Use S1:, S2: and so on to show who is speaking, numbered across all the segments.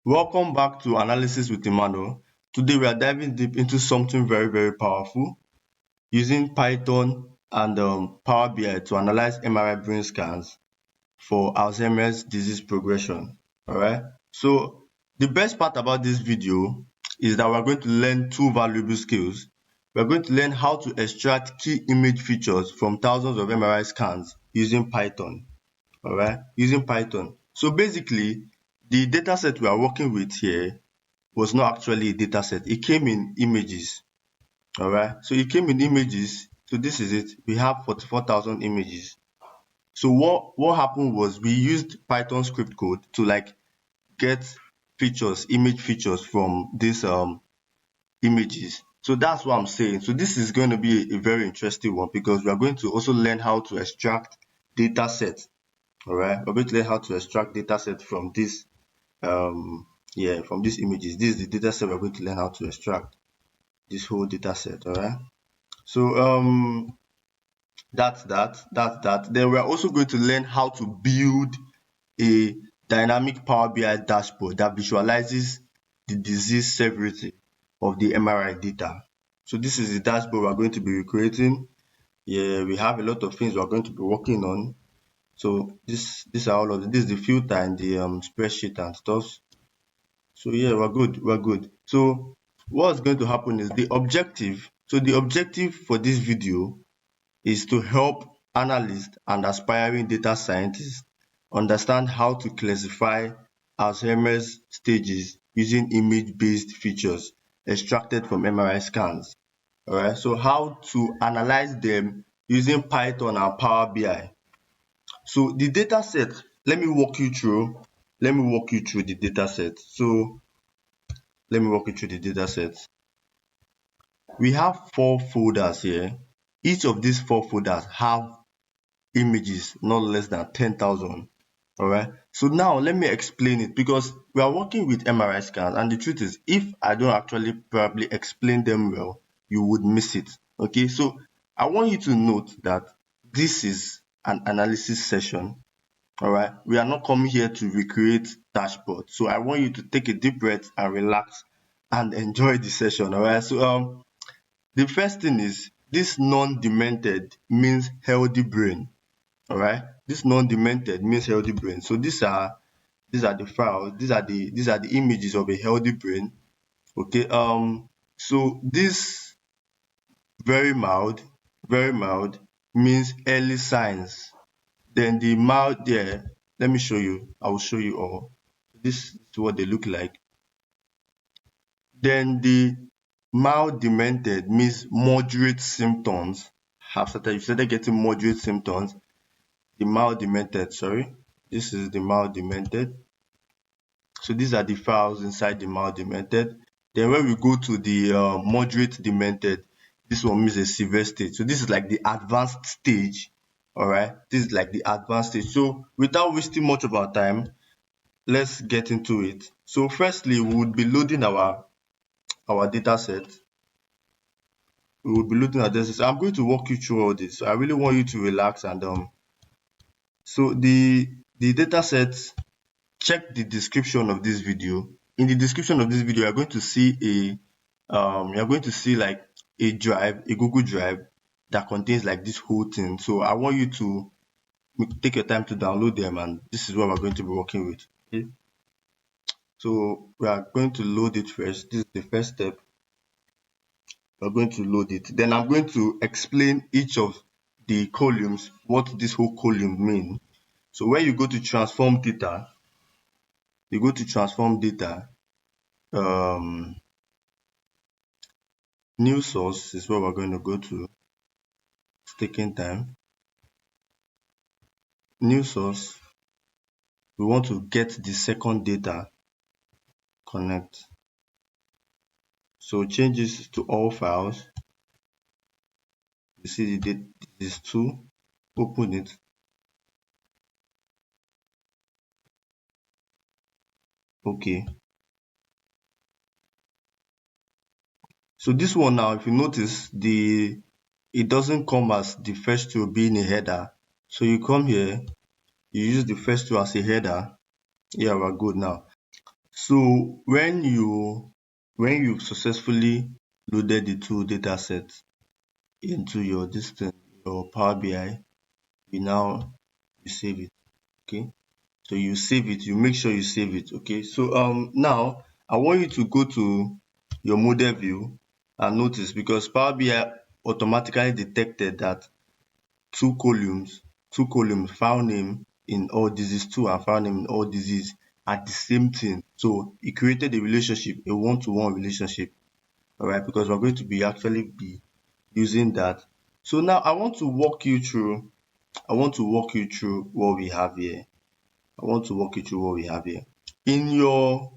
S1: Welcome back to Analysis with Emmanuel. Today we are diving deep into something very powerful using Python and Power BI to analyze MRI brain scans for Alzheimer's disease progression. Alright, so the best part about this video is that we're going to learn two valuable skills. We're going to learn how to extract key image features from thousands of MRI scans using Python. Alright, using Python. So basically, the dataset we are working with here was not actually a dataset. It came in images. Alright, so it came in images. So this is it. We have 44,000 images. So what happened was we used Python script code to get features, image features from these images. So that's what I'm saying. So this is going to be a very interesting one because we are going to also learn how to extract data sets. Alright, we're going to learn how to extract data set from this from these images. This is the data set we're going to learn how to extract this whole data set. Alright, so that's that. Then we're also going to learn how to build a dynamic Power BI dashboard that visualizes the disease severity of the MRI data. So this is the dashboard we're going to be recreating. Yeah, we have a lot of things we're going to be working on. So these are all of this is the filter and the spreadsheet and stuff. So yeah, we're good. So what's going to happen is the objective. So the objective for this video is to help analysts and aspiring data scientists understand how to classify Alzheimer's stages using image-based features extracted from MRI scans. Alright, so how to analyze them using Python and Power BI. So the data set, let me walk you through the data set. So let me walk you through the data set. We have 4 folders here. Each of these 4 folders have images not less than 10,000. Alright, so now let me explain it because we are working with MRI scans, and the truth is, if I don't actually probably explain them well, you would miss it. Okay, so I want you to note that this is an analysis session. Alright, we are not coming here to recreate dashboard. So I want you to take a deep breath and relax and enjoy the session. Alright, so the first thing is this non-demented means healthy brain. Alright, this non-demented means healthy brain. So these are the files, these are the images of a healthy brain. Okay, so this very mild means early signs. Then the mild there, let me show you. I will show you all. This is what they look like. Then the mild demented means moderate symptoms. You started getting moderate symptoms. The mild demented, sorry. This is the mild demented. So these are the files inside the mild demented. Then when we go to the moderate demented, this one means a severe stage. So this is like the advanced stage. Alright, this is like the advanced stage. So without wasting much of our time, let's get into it. So firstly, we would be loading our data set. We will be loading our data set. I'm going to walk you through all this. So I really want you to relax and so the data set, check the description of this video. In the description of this video, you're going to see like a drive, a Google Drive that contains like this whole thing. So I want you to take your time to download them, and this is what we're going to be working with. Okay, so we are going to load it first. This is the first step. We're going to load it. Then I'm going to explain each of the columns, what this whole column means. So when you go to transform data, new source is where we're going to go to. It's taking time. New source, we want to get the second data, connect. So change this to all files. You see the date is 2, open it. Okay. So this one now, if you notice, it doesn't come as the first two being a header. So you come here, you use the first two as a header. Yeah, we're good now. So when you successfully loaded the two data sets into your your Power BI, you now you save it. Okay. So you save it, you make sure you save it. Okay. So now I want you to go to your model view and notice, because Power BI automatically detected that two columns, file name in all disease two and file name in all disease are the same thing. So it created a relationship, a one-to-one relationship. All right, because we're going to be actually be using that. So now I want to walk you through what we have here. I want to walk you through what we have here. In your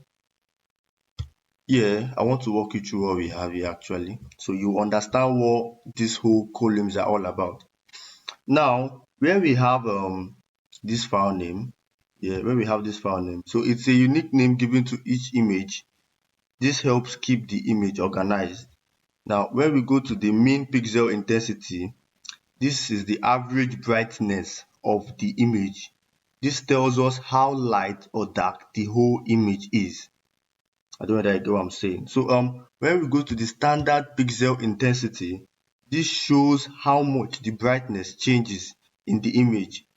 S1: I want to walk you through what we have here actually. So you understand what these whole columns are all about. Now, where we have this file name, where we have this file name, so it's a unique name given to each image. This helps keep the image organized. Now, when we go to the mean pixel intensity, this is the average brightness of the image. This tells us how light or dark the whole image is. I don't know whether you get what I'm saying. So when we go to the standard pixel intensity, this shows how much the brightness changes in the image.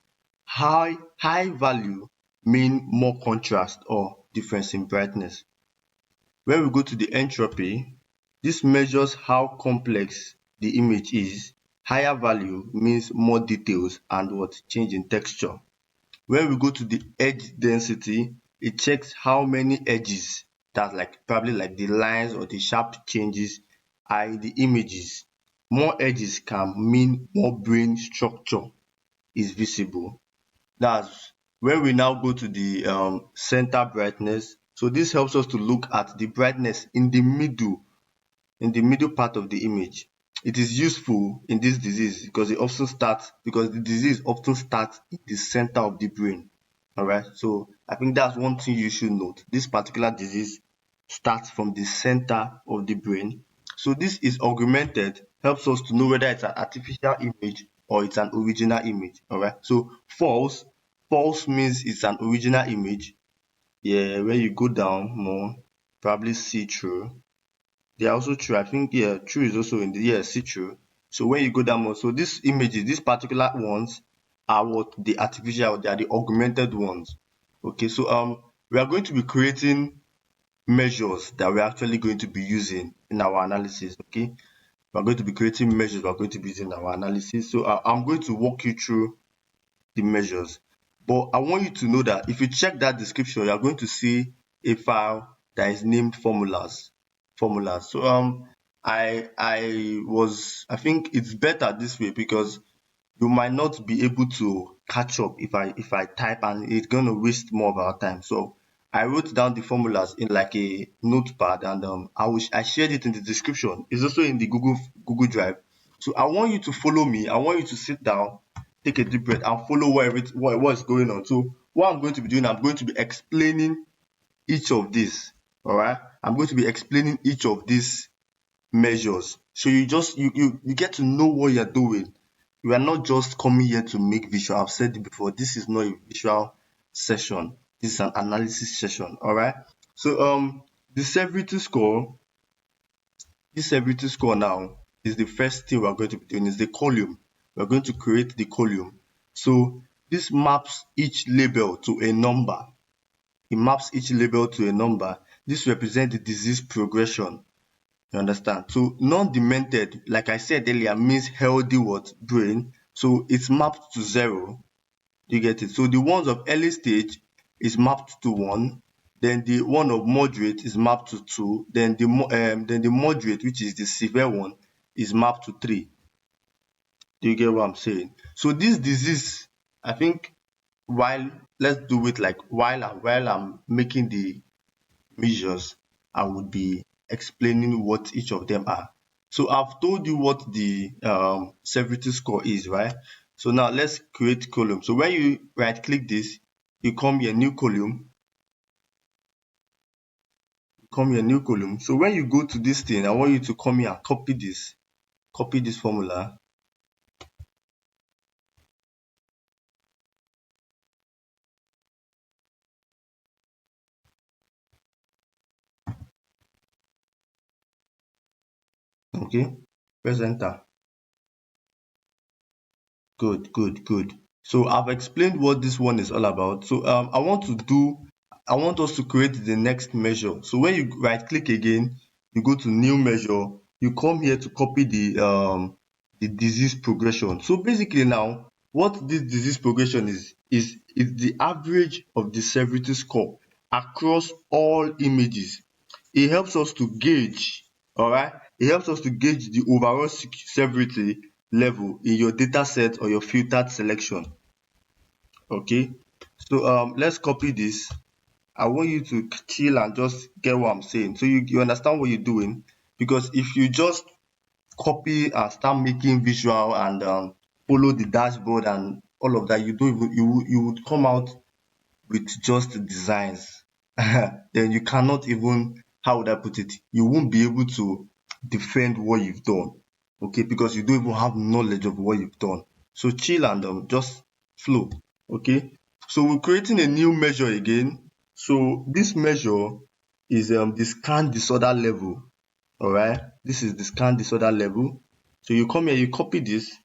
S1: High value mean more contrast or difference in brightness. When we go to the entropy, this measures how complex the image is. Higher value means more details and what change in texture. When we go to the edge density, it checks how many edges, that like probably like the lines or the sharp changes, are in the images. More edges can mean more brain structure is visible. That's when we now go to the center brightness. So this helps us to look at the brightness in the middle part of the image. It is useful in this disease because the disease often starts in the center of the brain. All right. So I think that's one thing you should note. This particular disease starts from the center of the brain. So this is augmented, helps us to know whether it's an artificial image or it's an original image. All right. So false means it's an original image. Yeah, when you go down more, probably see true. They are also true. I think true is also in the see true. So when you go down more, so these images, these particular ones are what the artificial, they are the augmented ones. Okay, so we are going to be creating measures that we're actually going to be using in our analysis. Okay, we're going to be creating measures we're going to be using in our analysis. So I'm going to walk you through the measures. But I want you to know that if you check that description, you're going to see a file that is named formulas. Formulas. So I think it's better this way because you might not be able to catch up if I type, and it's going to waste more of our time. So I wrote down the formulas in like a notepad, and I shared it in the description. It's also in the Google Drive. So I want you to follow me. I want you to sit down, take a deep breath, and follow what is going on. So what I'm going to be doing, I'm going to be explaining each of these. All right, I'm going to be explaining each of these measures. So you get to know what you're doing. You are not just coming here to make visual. I've said it before. This is not a visual session. This is an analysis session. All right. So the severity score. This severity score now is the first thing we're going to be doing. Is the column. We're going to create the column. So this maps each label to a number. It maps each label to a number. This represents the disease progression. You understand? So non-demented, like I said earlier, means healthy what? Brain. So it's mapped to 0. You get it? So the ones of early stage is mapped to 1. Then the one of moderate is mapped to 2. Then the moderate, which is the severe one, is mapped to 3. Do you get what I'm saying? So this disease, I think, while let's do it like while I'm making the measures, I would be explaining what each of them are. So I've told you what the severity score is, right? So now let's create column. So when you right click this, you come here, new column, new column. So when you go to this thing, I want you to come here and copy this formula. Okay, press enter. Good. So I've explained what this one is all about. So I want us to create the next measure. So when you right click again, you go to new measure, you come here to copy the disease progression. So basically now, what this disease progression is the average of the severity score across all images. It helps us to gauge, all right? It helps us to gauge the overall severity level in your data set or your filtered selection. Okay, so let's copy this. I want you to chill and just get what I'm saying. So you understand what you're doing, because if you just copy and start making visual and follow the dashboard and all of that, you don't even you would come out with just designs. Then you cannot even, how would I put it, you won't be able to defend what you've done, okay, because you don't even have knowledge of what you've done. So chill and just flow. Okay, so we're creating a new measure again. So this measure is the scan disorder level. All right, this is the scan disorder level. So you come here, you copy this.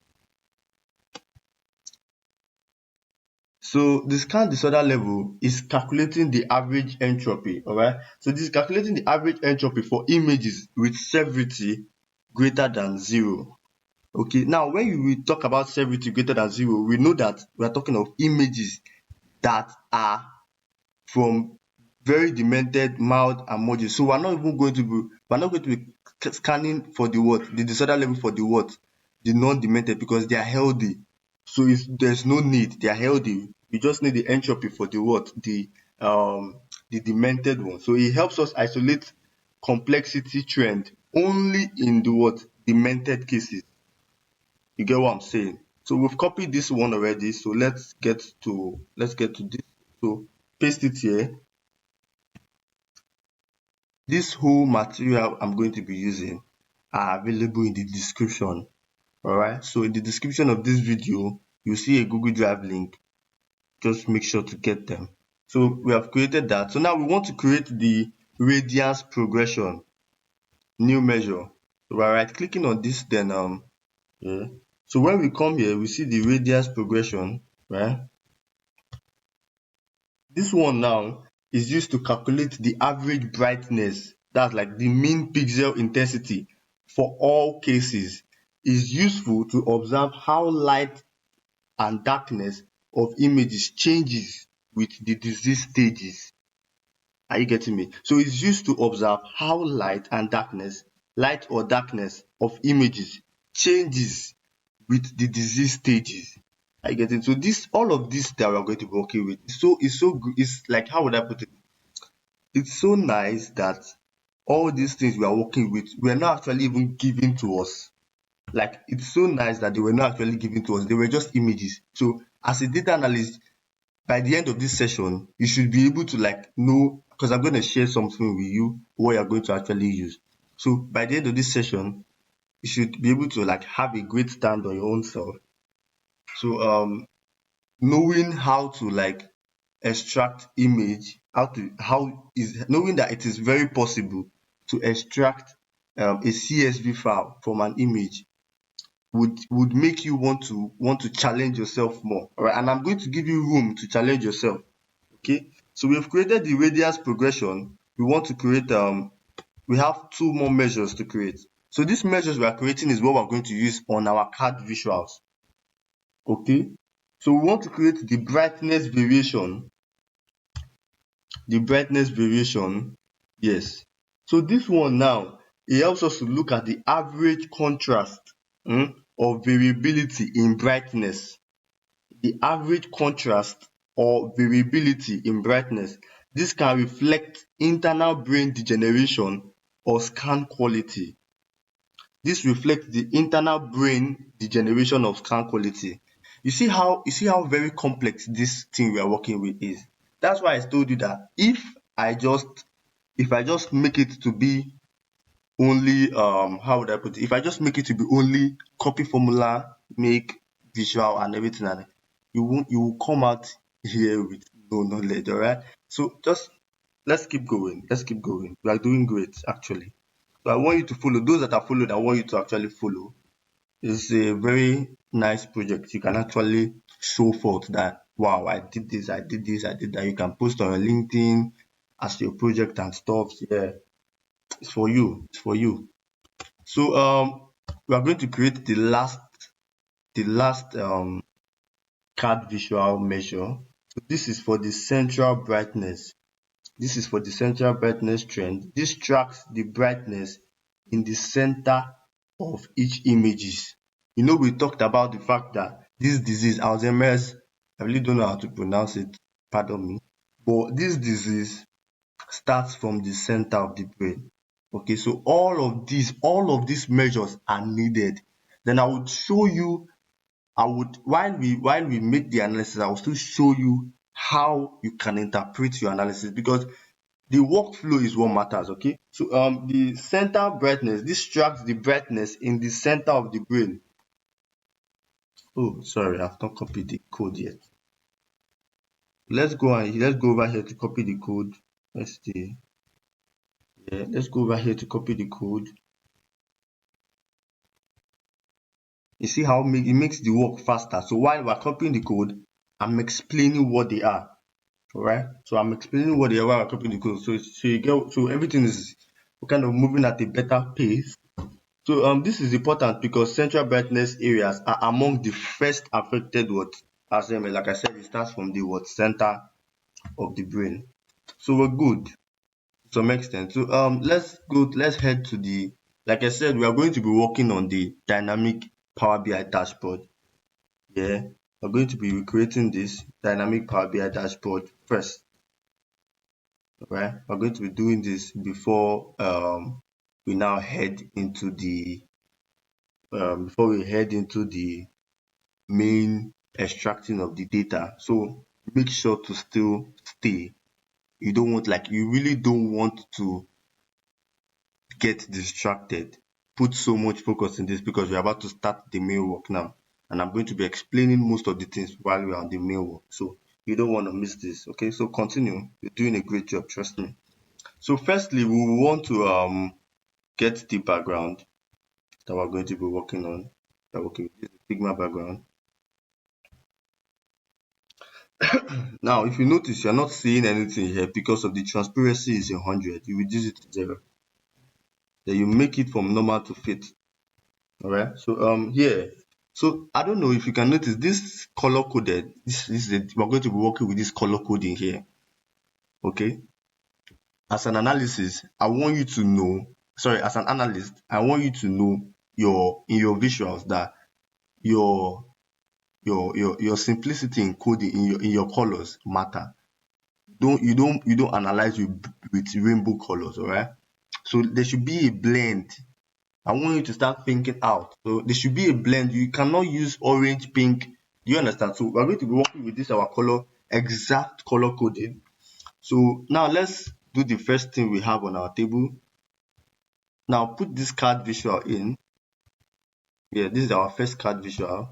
S1: So the scan disorder level is calculating the average entropy. All right, so this is calculating the average entropy for images with severity greater than 0. Okay, now when we talk about severity greater than 0, we know that we are talking of images that are from very demented, mild, and moderate. So we're not going to be scanning for the what, the disorder level for the what, the non-demented, because they are healthy. So there's no need, they are healthy. We just need the entropy for the what, the demented one. So it helps us isolate complexity trend only in the what, demented cases. You get what I'm saying? So we've copied this one already. So let's get to this. So paste it here. This whole material I'm going to be using are available in the description. Alright, so in the description of this video, you'll see a Google Drive link. Just make sure to get them. So we have created that. So now we want to create the radiance progression, new measure. So we're right clicking on this, then yeah. So when we come here, we see the radiance progression, right? This one now is used to calculate the average brightness, that's like the mean pixel intensity for all cases. Is useful to observe how light and darkness of images changes with the disease stages. Are you getting me? So it's used to observe how light or darkness of images changes with the disease stages. Are you getting? So all of this that we're going to be working with, it's so good. It's like, how would I put it? It's so nice that all these things we are working with were not actually even given to us. Like, it's so nice that they were not actually given to us. They were just images. So as a data analyst, by the end of this session, you should be able to like know, because I'm going to share something with you what you're going to actually use. So by the end of this session, you should be able to like have a great stand on your own self. So knowing how to like extract image, knowing that it is very possible to extract a CSV file from an image would make you want to challenge yourself more. All right, and I'm going to give you room to challenge yourself. Okay, so we've created the radius progression. We want to create we have two more measures to create. So these measures we are creating is what we're going to use on our card visuals. Okay, so we want to create the brightness variation. Yes. So this one now, it helps us to look at the average contrast or variability in brightness. The average contrast or variability in brightness. This can reflect internal brain degeneration or scan quality. This reflects the internal brain degeneration of scan quality. You see how very complex this thing we are working with is. That's why I told you that if I just make it to be only how would I put it? If I just make it to be only copy formula, make visual and everything, and you will come out here with no knowledge. All right. So just let's keep going. We are doing great actually. So I want you to follow. Those that are followed, I want you to actually follow. It's a very nice project. You can actually show forth that, wow, I did this, I did this, I did that. You can post on your LinkedIn as your project and stuff. Yeah, it's for you. It's for you. So we are going to create the last card visual measure. So this is for the central brightness. This is for the central brightness trend. This tracks the brightness in the center of each images. You know, we talked about the fact that this disease, Alzheimer's, I really don't know how to pronounce it, pardon me, but this disease starts from the center of the brain. Okay, so all of these measures are needed. Then I would show you, while we make the analysis, I will still show you how you can interpret your analysis, because the workflow is what matters. Okay, so the center brightness, this tracks the brightness in the center of the brain. Oh, sorry, I've not copied the code yet. Let's go over here to copy the code. Let's see. Yeah, let's go over here to copy the code. You see how it makes the work faster. So while we're copying the code, I'm explaining what they are. All right, so I'm explaining what they are while we're copying the code. So everything is kind of moving at a better pace. So this is important because central brightness areas are among the first affected as like I said, it starts from the center of the brain. So we're good to some extent. So let's head to the, like I said, we are going to be working on the dynamic Power BI dashboard. Yeah, we're going to be recreating this dynamic Power BI dashboard first. Right, we're going to be doing this before we now head into the main extracting of the data. So make sure to still stay. You really don't want to get distracted. Put so much focus in this because we're about to start the main work now, and I'm going to be explaining most of the things while we're on the main work. So you don't want to miss this. Okay, so continue. You're doing a great job, trust me. So firstly, we want to get the background that we're going to be working on. Okay, this is Figma background. Now, if you notice, you're not seeing anything here because of the transparency is 100. You reduce it to 0. Then you make it from normal to fit. All right. So here, so I don't know if you can notice this color coded. We're going to be working with this color coding here. Okay. As an analysis, I want you to know. Sorry, as an analyst, I want you to know in your visuals that your simplicity in coding in your colors matter. You don't analyze with rainbow colors. All right, so there should be a blend. I want you to start thinking out. So there should be a blend. You cannot use orange, pink. Do you understand? So we're going to be working with this our exact color coding. So now let's do the first thing we have on our table. Now put this card visual in. Yeah, this is our first card visual.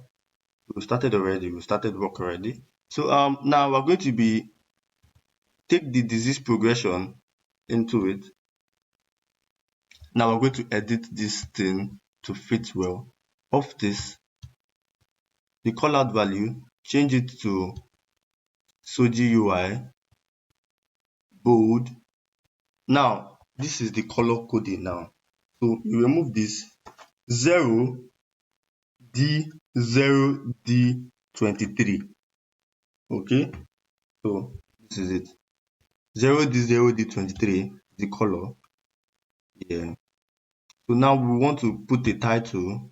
S1: We started already. We started work already. So now we're going to be take the disease progression into it. Now we're going to edit this thing to fit well. Of this, the callout value, change it to Soji UI, bold. Now this is the color coding now. So you remove this 0D0D23. Okay, so this is it. 0D0D23, the color. Yeah. So now we want to put a title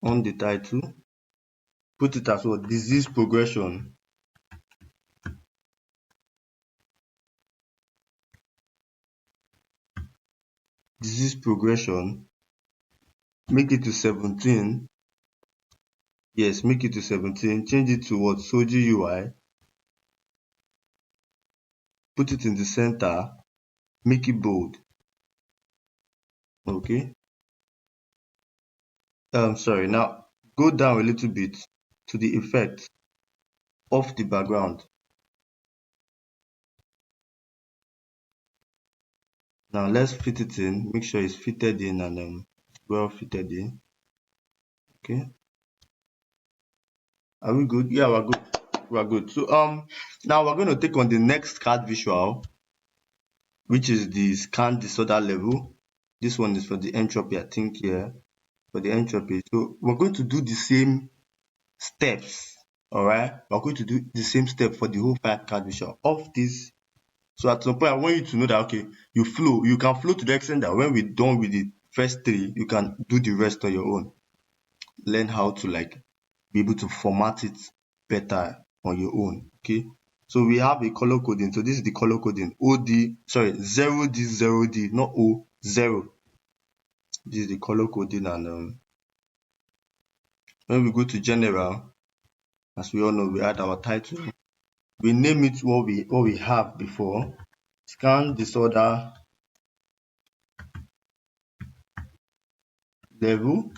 S1: on the title. Put it as well, disease progression. Disease progression. Make it to 17. Yes, make it to 17. Change it to what? Soji UI. Put it in the center. Make it bold. Okay. Sorry. Now go down a little bit to the effect of the background. Now let's fit it in. Make sure it's fitted in and well fitted in. Okay. Are we good? Yeah, we're good. We're good. So now we're going to take on the next card visual, which is the scan disorder level. This one is for the entropy, I think, here, for the entropy. So we're going to do the same steps. All right, we're going to do the same step for the whole 5 card visual of this. So at some point, I want you to know that okay, you can flow to the extent that when we're done with the first 3, you can do the rest on your own. Learn how to be able to format it better on your own. Okay. So we have a color coding. So this is the color coding. 0D0D, not O, 0. This is the color coding, and when we go to general, as we all know, we add our title. We name it what we have before. Scan disorder level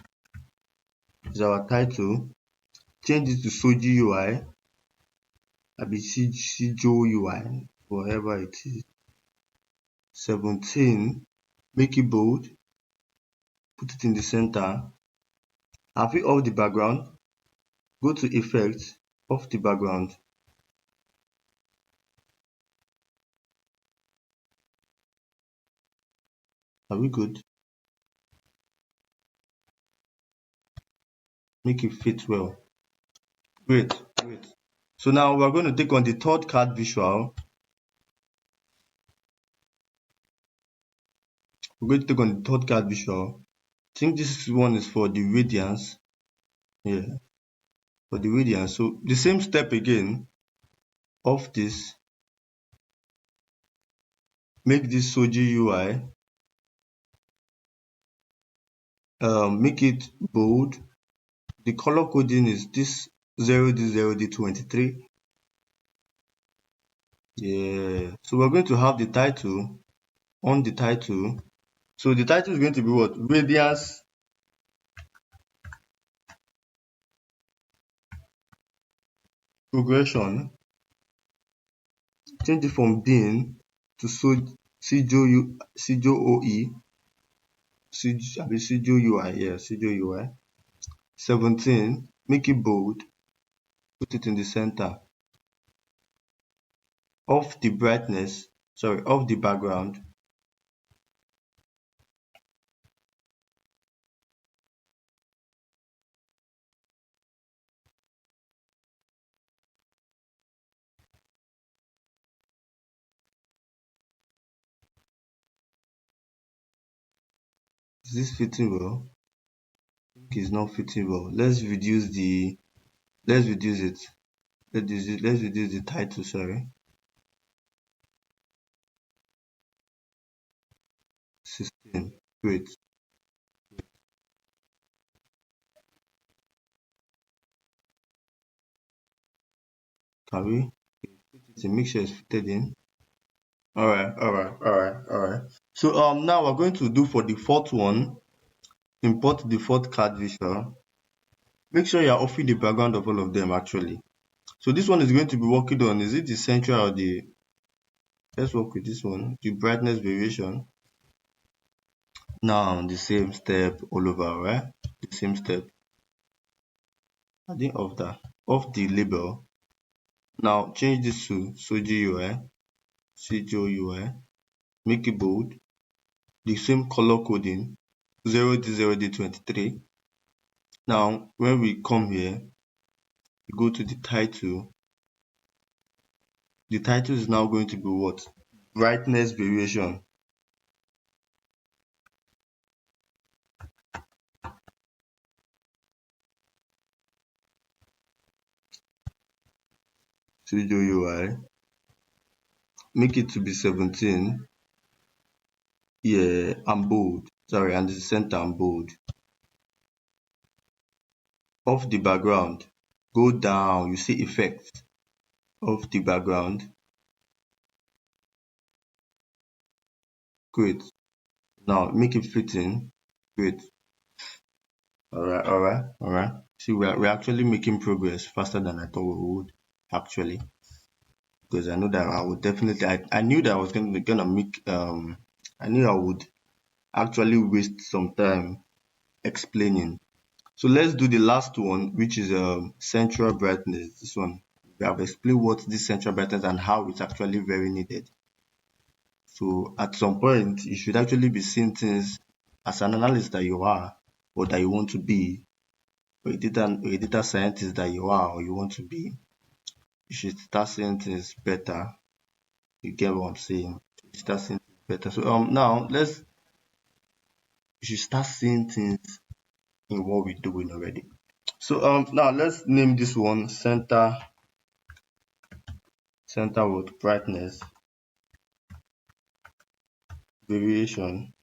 S1: is our title. Change it to Soji UI. Abi Sijo UI, whatever it is. 17. Make it bold. Put it in the center. Have it off the background. Go to effect, off the background. Are we good? Make it fit well. Great. So now we're going to take on the 3rd card visual. We're going to take on the 3rd card visual. I think this one is for the radiance. Yeah, for the radiance. So the same step again. Off this. Make this Soji UI. Make it bold. The color coding is this 0D0D23. Yeah. So we're going to have the title on the title. So the title is going to be what? Radiance progression. Change it from bin to Sijo OE. Sijo UI. Yeah, Sijo UI. 17. Make it bold. Put it in the center. Off the brightness. Sorry, off the background. Is this fitting well? I think it's not fitting well. Let's reduce it. Let's reduce the title, sorry. 16. Great. Can we put it in? Make sure it's fitted in. Alright. So now we're going to do for the 4th one. Import the 4th card visual. Make sure you're offing the background of all of them actually. So this one is going to be working on, is it the central or the, let's work with this one, the brightness variation. Now the same step all over, right? The same step. I think off the label. Now change this to Soji UI, Sijo UI, make it bold. The same color coding, 0D0D23. Now when we come here, we go to the title. The title is now going to be what? Brightness variation. Studio UI. Make it to be 17. Yeah, and bold. Sorry, and the center and bold. Off the background. Go down. You see effect. Off the background. Great. Now make it fitting. Great. Alright. See, we're actually making progress faster than I thought we would, actually. Because I know that I would definitely, I knew that I was gonna make I knew I would actually waste some time explaining. So let's do the last one, which is central brightness. This one, we have explained what this central brightness and how it's actually very needed. So at some point, you should actually be seeing things as an analyst that you are or that you want to be, or a data scientist that you are or you want to be. You should start seeing things better. You get what I'm saying? You should start seeing things better. So now you should start seeing things in what we're doing already. So now let's name this one center with brightness variation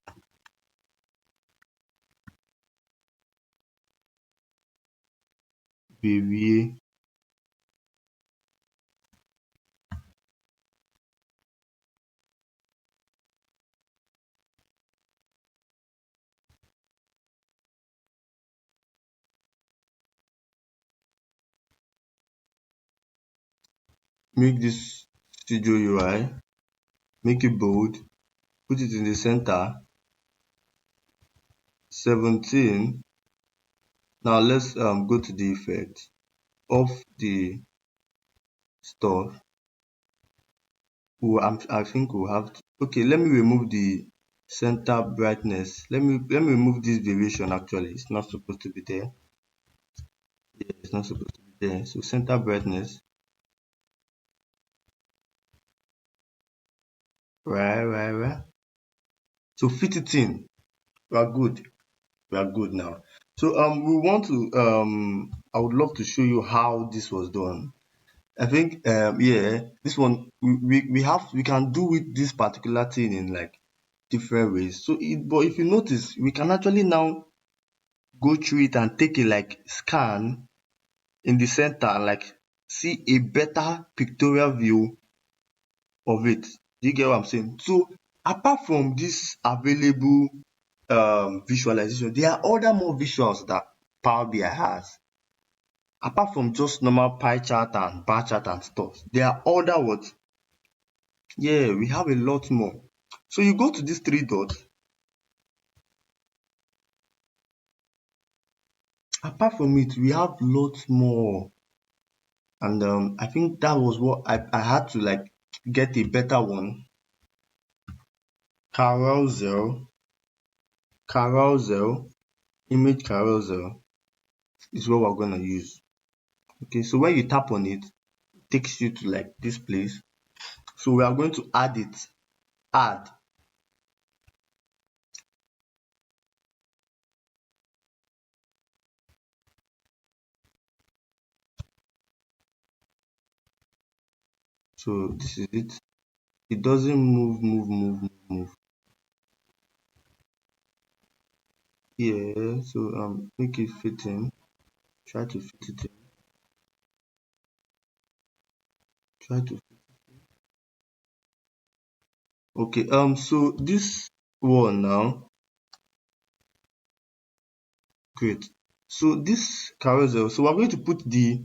S1: variation. Make this studio UI, make it bold, put it in the center. 17. Now let's go to the effect of the stuff. I think we'll have to, okay, let me remove the center brightness. Let me remove this variation. Actually, it's not supposed to be there. Yeah, it's not supposed to be there. So center brightness. Right. So fit it in. We are good. We are good now. So we want to I would love to show you how this was done. I think yeah, this one we can do with this particular thing in like different ways. So but if you notice, we can actually now go through it and take a like scan in the center and like see a better pictorial view of it. Do you get what I'm saying? So apart from this available visualization, there are other more visuals that Power BI has. Apart from just normal pie chart and bar chart and stuff, there are other what? Yeah, we have a lot more. So you go to these three dots. Apart from it, we have lots more. And I think that was what I had to like get a better one. Carousel, image carousel is what we're gonna use. Okay, so when you tap on it, it takes you to like this place. So we are going to add it. Add. So this is it. It doesn't move. Yeah, so make it fit in. Try to fit it in. Try to okay, so this one now, great. So this carousel, so we're going to put the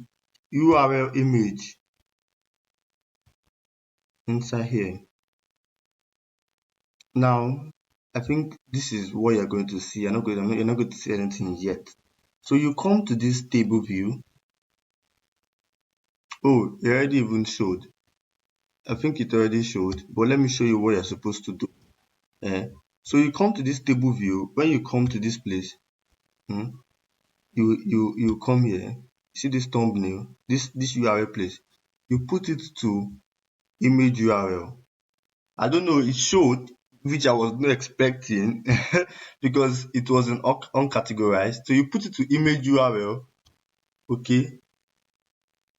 S1: URL image inside here. Now, I think this is what you're going to see. You're not going to see anything yet. So you come to this table view. Oh, it already even showed. I think it already showed, but let me show you what you're supposed to do. So you come to this table view. When you come to this place, you come here. See this thumbnail, this URL place. You put it to image URL. I don't know, it showed, which I was not expecting because it was uncategorized. So you put it to image URL, okay?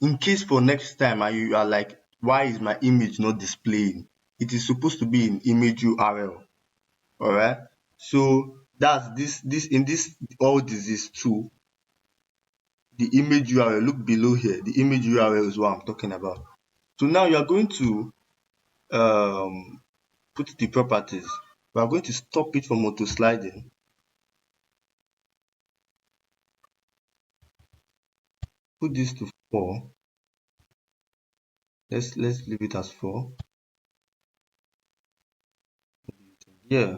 S1: In case for next time and you are like, why is my image not displaying? It is supposed to be in image URL. Alright. So that's this in this all disease too. The image URL, look below here. The image URL is what I'm talking about. So now you are going to put the properties. We are going to stop it from auto sliding. Put this to 4. Let's leave it as 4. Yeah.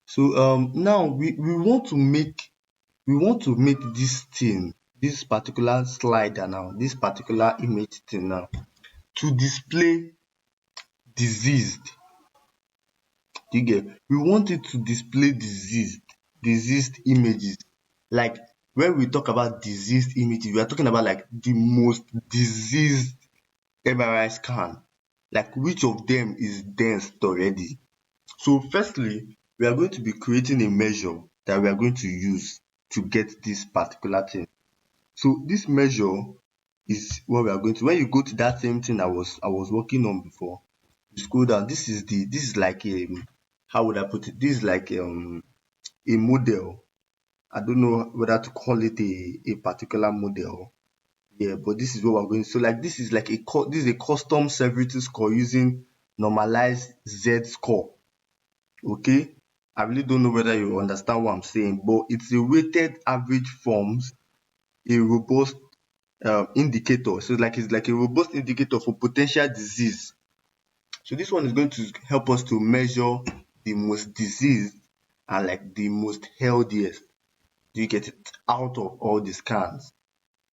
S1: So now we want to make this thing, this particular slider now, this particular image thing now, to display diseased. Do you get? We want it to display diseased images. Like when we talk about diseased images, we are talking about like the most diseased MRI scan. Like which of them is dense already. So firstly, we are going to be creating a measure that we are going to use to get this particular thing. So this measure is what we are going to. When you go to that same thing I was working on before, you scroll down. This is like a, how would I put it? This is like a model. I don't know whether to call it a particular model. Yeah, but this is what we're going. So like this is like this is a custom severity score using normalized Z score. Okay, I really don't know whether you understand what I'm saying, but it's a weighted average forms a robust indicator. So it's like a robust indicator for potential disease. So this one is going to help us to measure the most diseased and like the most healthiest. Do you get it? Out of all the scans.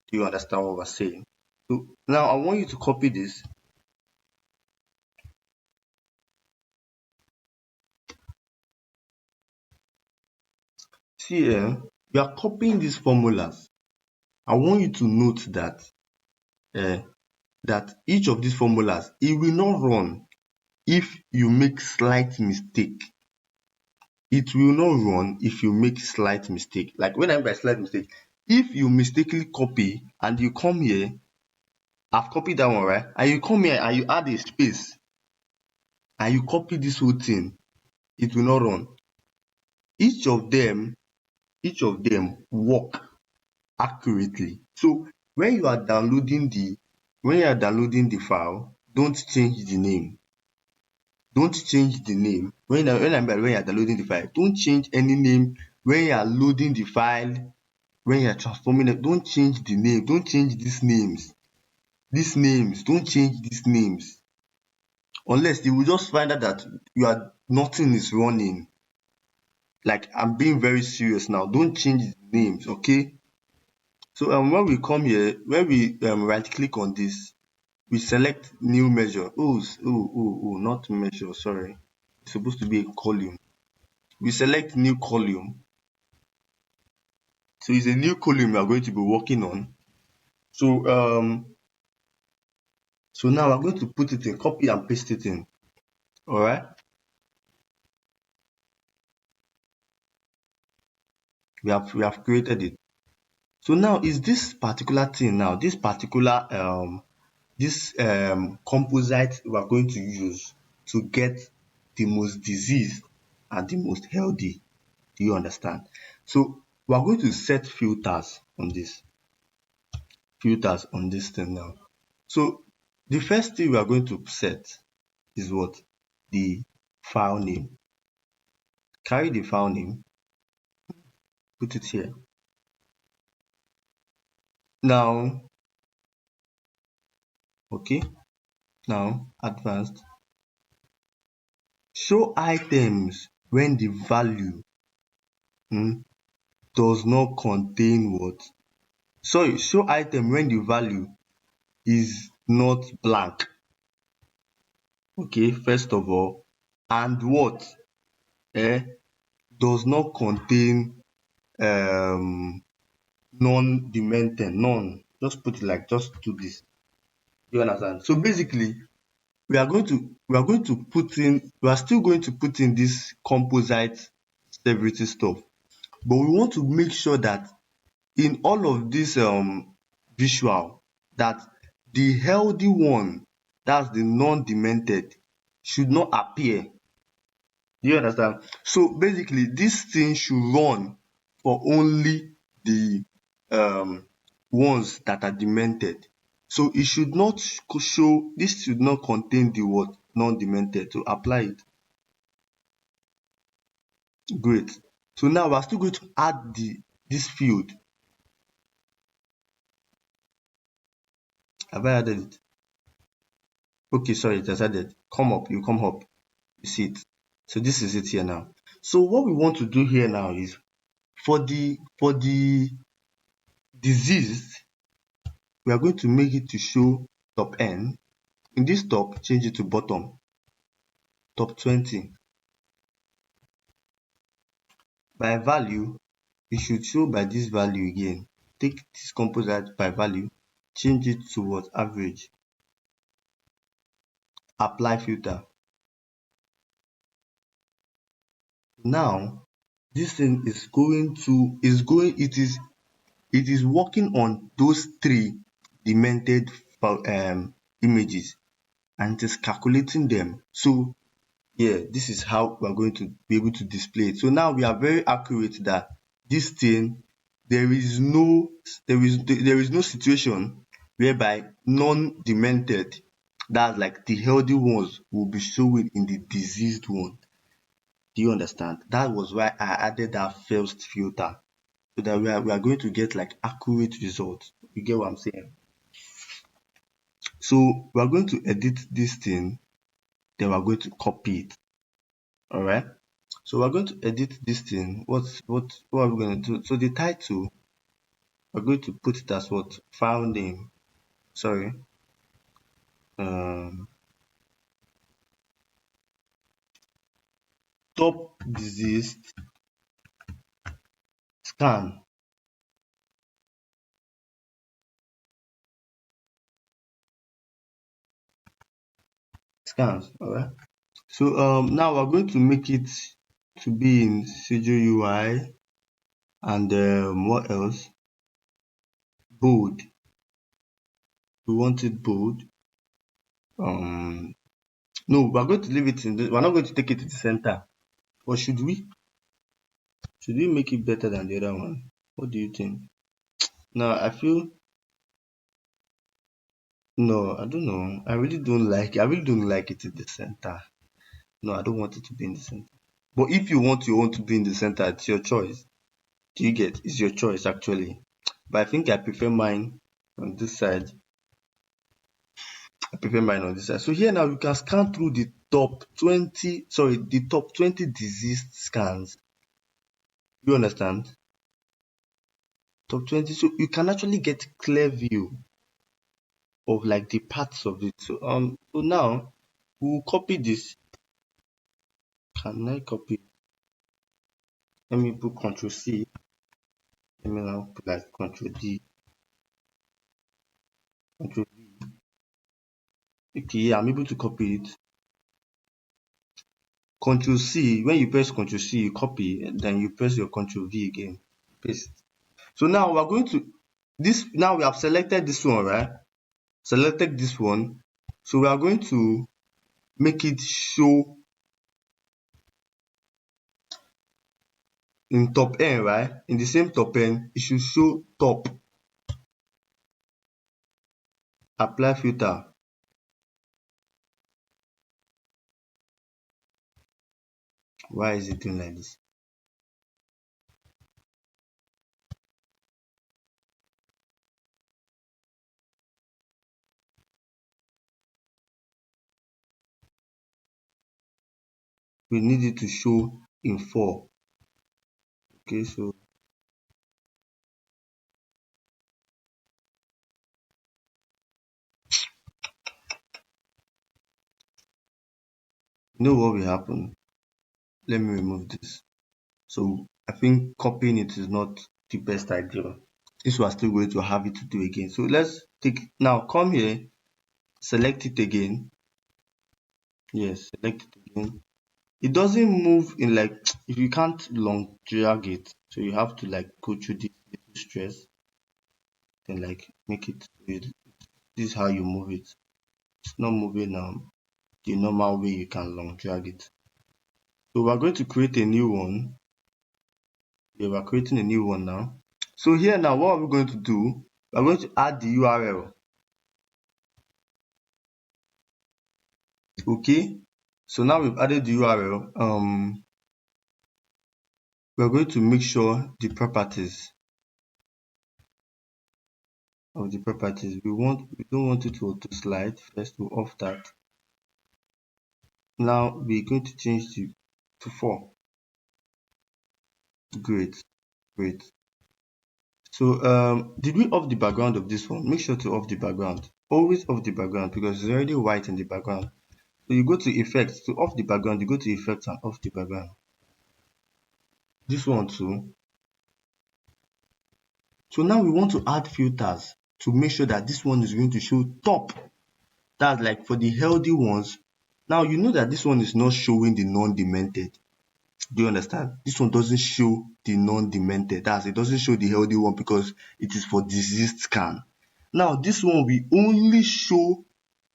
S1: Do you understand what we're saying? So now I want you to copy this. See, you are copying these formulas. I want you to note that that each of these formulas, it will not run if you make slight mistake. It will not run if you make slight mistake. Like when I mean by slight mistake, if you mistakenly copy and you come here, I've copied that one, right? And you come here and you add a space and you copy this whole thing, it will not run. Each of them work accurately. So when you are downloading the file, don't change the name. Don't change the name. When you are downloading the file, don't change any name. When you are loading the file, when you are transforming it, don't change the name. Don't change these names. Don't change these names. Unless you will just find out that nothing is running. Like I'm being very serious now. Don't change the names, okay? So when we come here, when we right click on this, we select new measure. Not measure, sorry. It's supposed to be a column. We select new column. So it's a new column we are going to be working on. So now we're going to put it in, copy and paste it in. All right. We have created it. So now is this particular thing now, this particular composite we are going to use to get the most diseased and the most healthy. Do you understand? So we are going to set filters on this thing now. So the first thing we are going to set is what? The file name. Carry the file name, put it here. Now, okay, now advanced. Show items when the value does not contain what? Sorry, show item when the value is not blank. Okay, first of all, and what? Does not contain non-demented, none. Just put it like, just do this. You understand? So basically, we are still going to put in this composite severity stuff, but we want to make sure that in all of this visual, that the healthy one, that's the non-demented, should not appear. Do you understand? So basically, this thing should run for only the ones that are demented. So it should not show, this should not contain the word non-demented. So apply it. Great. So now we're still going to add this field. Have I added it? Okay, sorry, it has added. Come up, you see it. So this is it here now. So what we want to do here now is for the disease, we are going to make it to show top n. In this top, change it to bottom, top 20. By value, it should show by this value again. Take this composite by value, change it to what? Average. Apply filter. Now, this thing is it is working on those three demented images, and it is calculating them. So yeah, this is how we are going to be able to display it. So now we are very accurate that this thing, there is no situation whereby non-demented, that's like the healthy ones, will be showing in the diseased one. Do you understand? That was why I added that first filter, so that we are going to get like accurate results. You get what I'm saying? So we are going to edit this thing, then we are going to copy it. All right. So we're going to edit this thing. What are we going to do? So the title, we're going to put it as what? File name. Sorry. Top diseased scan. Scans. All right. So now we're going to make it to be in CJ UI, and what else? Bold. We want it bold. No, we're going to leave it in we're not going to take it to the center. Or should we? Should we make it better than the other one? What do you think? Now I feel, no, I don't know. I really don't like it in the center. No, I don't want it to be in the center. But if you want to be in the center, it's your choice. Do you get? It's your choice actually. But I think I prefer mine on this side. So here now you can scan through the top 20, the top 20 diseased scans. You understand? Top 20. So you can actually get clear view of like the parts of it. So now we'll copy this. Can I copy? Let me put Control C. Let me now put like Control D, Control V. Okay, yeah, I'm able to copy it. Control C. When you press Control C, you copy, and then you press your Control V again. Paste. So now we're going to this. Now we have selected this one, right? Selected this one. So we are going to make it show in top N, right? In the same top N, it should show top. Apply filter. Why is it doing like this? We need it to show in 4. Okay, so you know what will happen? Let me remove this. So I think copying it is not the best idea. This was still going to have it to do again. So let's now come here, select it again. Yes, select it again. It doesn't move in like, if you can't long drag it, so you have to like go through this little stress, then like make it. This is how you move it. It's not moving the normal way you can long drag it. So we're going to create a new one. Yeah, we're creating a new one now. So here now, what are we going to do? We're going to add the URL. Okay. So now we've added the URL. We're going to make sure the properties of the properties. We don't want it to auto slide. First, we'll off that. Now we're going to change to 4. Great, great. So did we off the background of this one? Make sure to off the background. Always off the background because it's already white in the background. So you go to effects to off the background, you go to effects and off the background. This one too. So now we want to add filters to make sure that this one is going to show top. That's like for the healthy ones. Now you know that this one is not showing the non-demented. Do you understand? This one doesn't show the non-demented. It doesn't show the healthy one because it is for diseased scan. Now this one we only show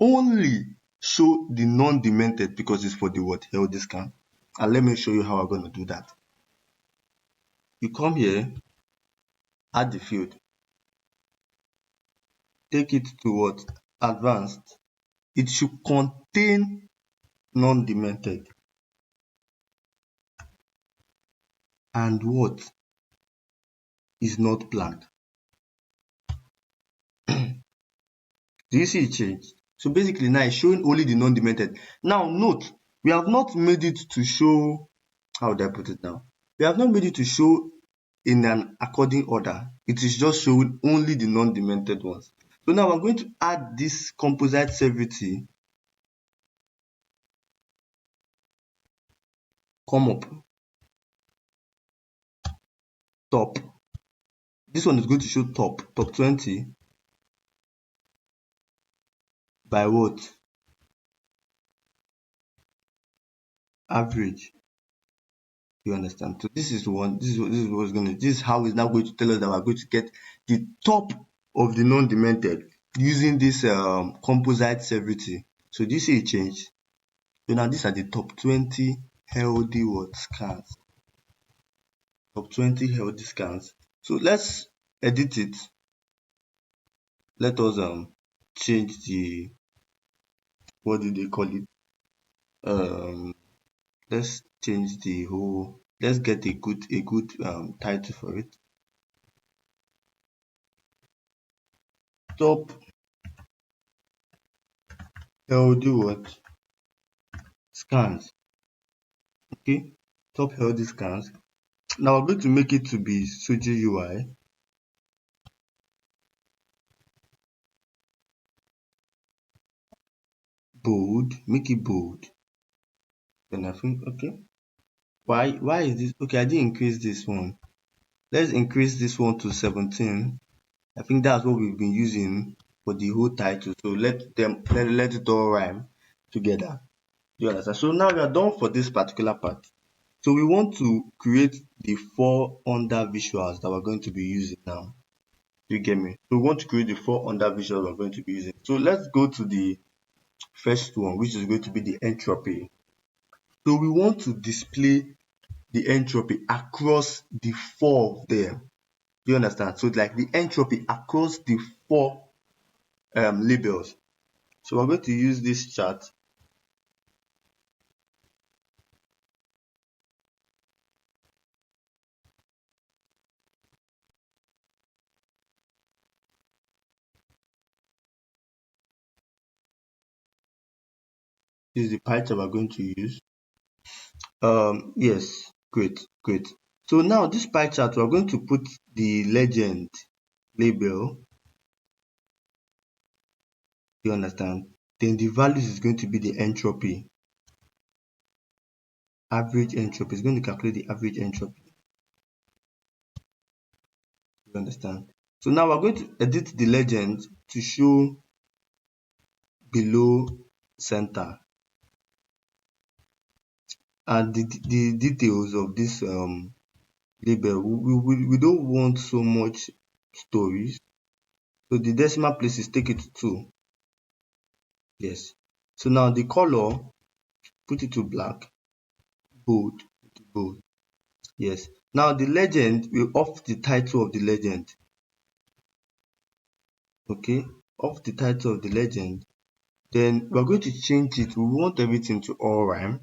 S1: the non-demented because it's for the what? Healthy scan. And let me show you how I'm going to do that. You come here, add the field, take it to what? Advanced. It should contain non-demented. And what is not blank. Do you see it changed? So basically now it's showing only the non-demented. Now note, we have not made it to show, how would I put it now? We have not made it to show in an according order. It is just showing only the non-demented ones. So now I'm going to add this composite severity. Come up. Top. This one is going to show top 20 by what? Average. You understand? So this is how it's now going to tell us that we're going to get the top of the non-demented using this composite severity. So do you see it change? So now these are the top 20 healthy scans. Top 20 healthy scans. So let's edit it. Let us change the, what do they call it? Let's change the whole, let's get a good title for it. Top healthy scans. Okay, top healthy scans. Now I'm going to make it to be Soji UI. Bold, make it bold. Then I think, okay, why is this? Okay, I didn't increase this one. Let's increase this one to 17. I think that's what we've been using for the whole title. So let it all rhyme together. You understand? So now we are done for this particular part. So we want to create the 4 under visuals that we're going to be using now. You get me? So we want to create the 4 under visuals we're going to be using. So let's go to the first one, which is going to be the entropy. So we want to display the entropy across the 4 of them. Do you understand? So like the entropy across the 4 labels. So we're going to use this chart. This is the pie chart we're going to use. Yes, great. So now this pie chart, we're going to put the legend label. You understand? Then the values is going to be the entropy. Average entropy is going to calculate the average entropy. You understand? So now we're going to edit the legend to show below center. And the details of this label, we don't want so much stories. So the decimal places, take it to 2. Yes. So now the color, put it to black. Bold. Yes. Now the legend, we off the title of the legend. Okay, off the title of the legend. Then we're going to change it. We want everything to all rhyme.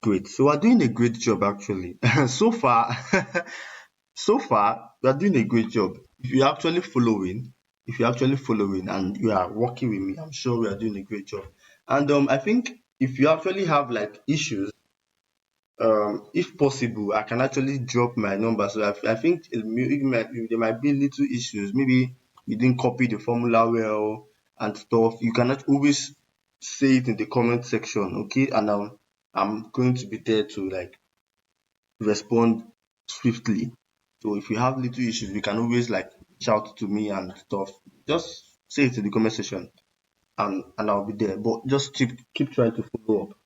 S1: Great. So we're doing a great job actually. so far, we are doing a great job. If you're actually following and you are working with me, I'm sure we are doing a great job. And I think if you actually have like issues if possible, I can actually drop my number. So I think there might be little issues. Maybe you didn't copy the formula well and stuff. You cannot always say it in the comment section, okay? And I'm going to be there to like respond swiftly. So if you have little issues, you can always like shout to me and stuff. Just say it in the comment section, and I'll be there. But just keep trying to follow up.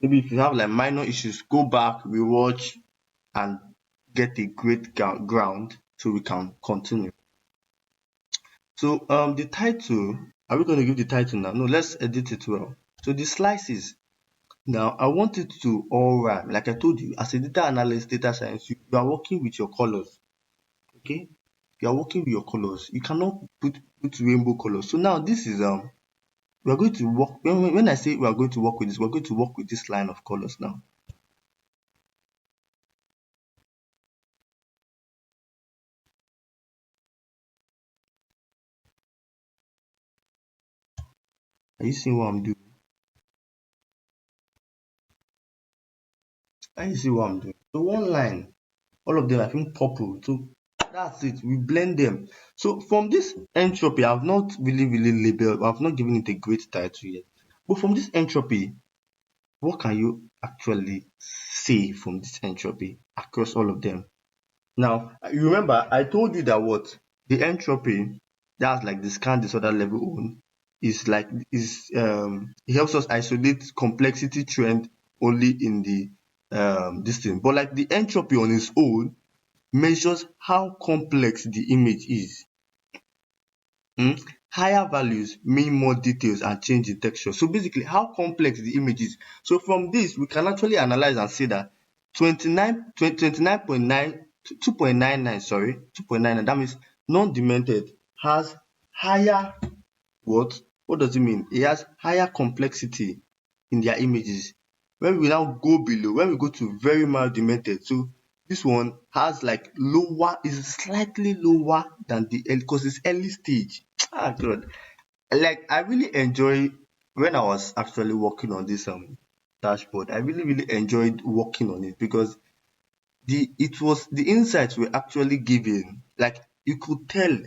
S1: Maybe if you have like minor issues, go back, rewatch, and get a great ground so we can continue. So the title, are we going to give the title now? No, let's edit it well. So the slices. Now I want it to all rhyme. Like I told you, as a data analyst, data science, you are working with your colors. Okay, you are working with your colors. You cannot put rainbow colors. So now this is we are going to work. When I say we are going to work with this, we're going to work with this line of colors now. Are you seeing what I'm doing? Are you see what I'm doing? So one line, all of them I think purple. So that's it. We blend them. So from this entropy, I've not really labeled. I've not given it a great title yet. But from this entropy, what can you actually say from this entropy across all of them? Now, you remember I told you that what the entropy, that's like the scan disorder level on, is like it helps us isolate complexity trend only in the this thing. But like the entropy on its own measures how complex the image is. Higher values mean more details and change in texture. So basically, how complex the image is. So from this, we can actually analyze and say that 2.99, sorry, 2.99, that means non-demented has higher what? What does it mean? It has higher complexity in their images. When we now go below, when we go to very mild demented, so this one has like lower, is slightly lower than the because it's early stage. Ah, God. Like I really enjoy when I was actually working on this dashboard. I really enjoyed working on it because the insights were actually given. Like you could tell.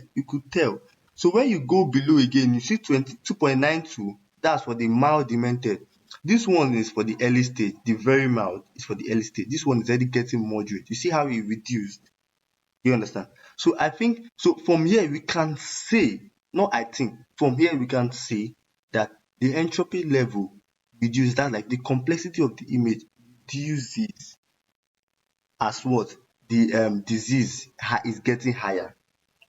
S1: So when you go below again, you see 22.92. That's for the mild demented. This one is for the early stage. The very mild is for the early stage. This one is already getting moderate. You see how it reduced. You understand? So I think so from here we can say, not I think, from here we can say that the entropy level reduces, that like the complexity of the image reduces as what the disease is getting higher.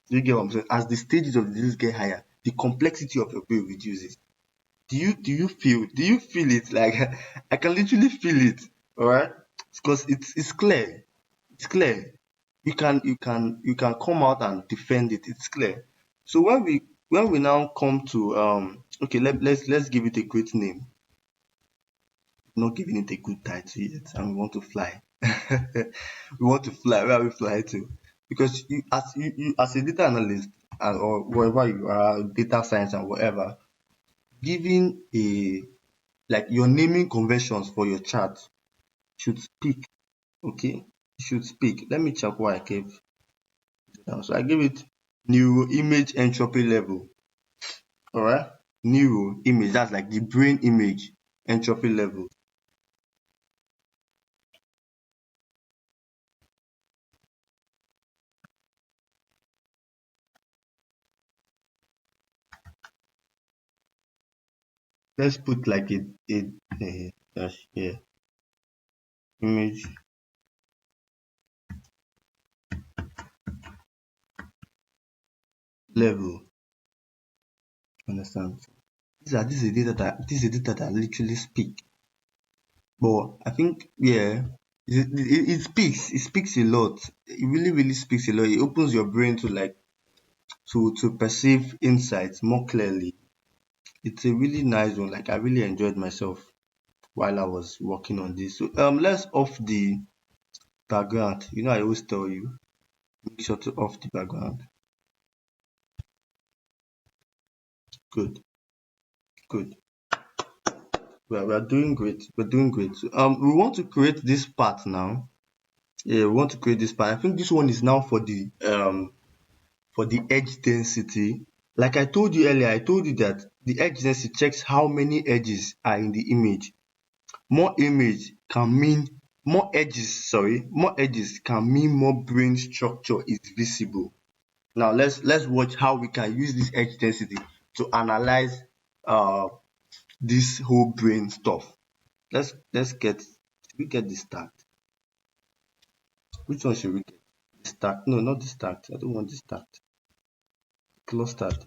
S1: Do you get what I'm saying? As the stages of the disease get higher, the complexity of your brain reduces. Do you feel it? Like I can literally feel it. All right, because it's clear. It's clear. You can come out and defend it. It's clear. So when we now come to okay, let's give it a great name. Not giving it a good title yet, and we want to fly. We want to fly. Where are we flying to? Because you as a data analyst, or wherever you are, data science and whatever, giving a like your naming conventions for your chart should speak. Okay, it should speak. Let me check what I gave. So I gave it neuro image entropy level. All right, neuro image. That's like the brain image entropy level. Let's put like a dash here. Image level. Understand? This is a data that literally speak. But I think it speaks. It speaks a lot. It really speaks a lot. It opens your brain to like to perceive insights more clearly. It's a really nice one. Like I really enjoyed myself while I was working on this. So let's off the background. You know I always tell you, make sure to off the background. Good, good. we're doing great. We're doing great. We want to create this part now. Yeah, we want to create this part. I think this one is now for the edge density. Like I told you earlier, I told you that the edge density checks how many edges are in the image. More image can mean more edges, more edges can mean more brain structure is visible. Now let's watch how we can use this edge density to analyze uh this whole brain stuff. Let's get, should we get the start? Which one should we get? The start? No, not the start. I don't want the start. Close start.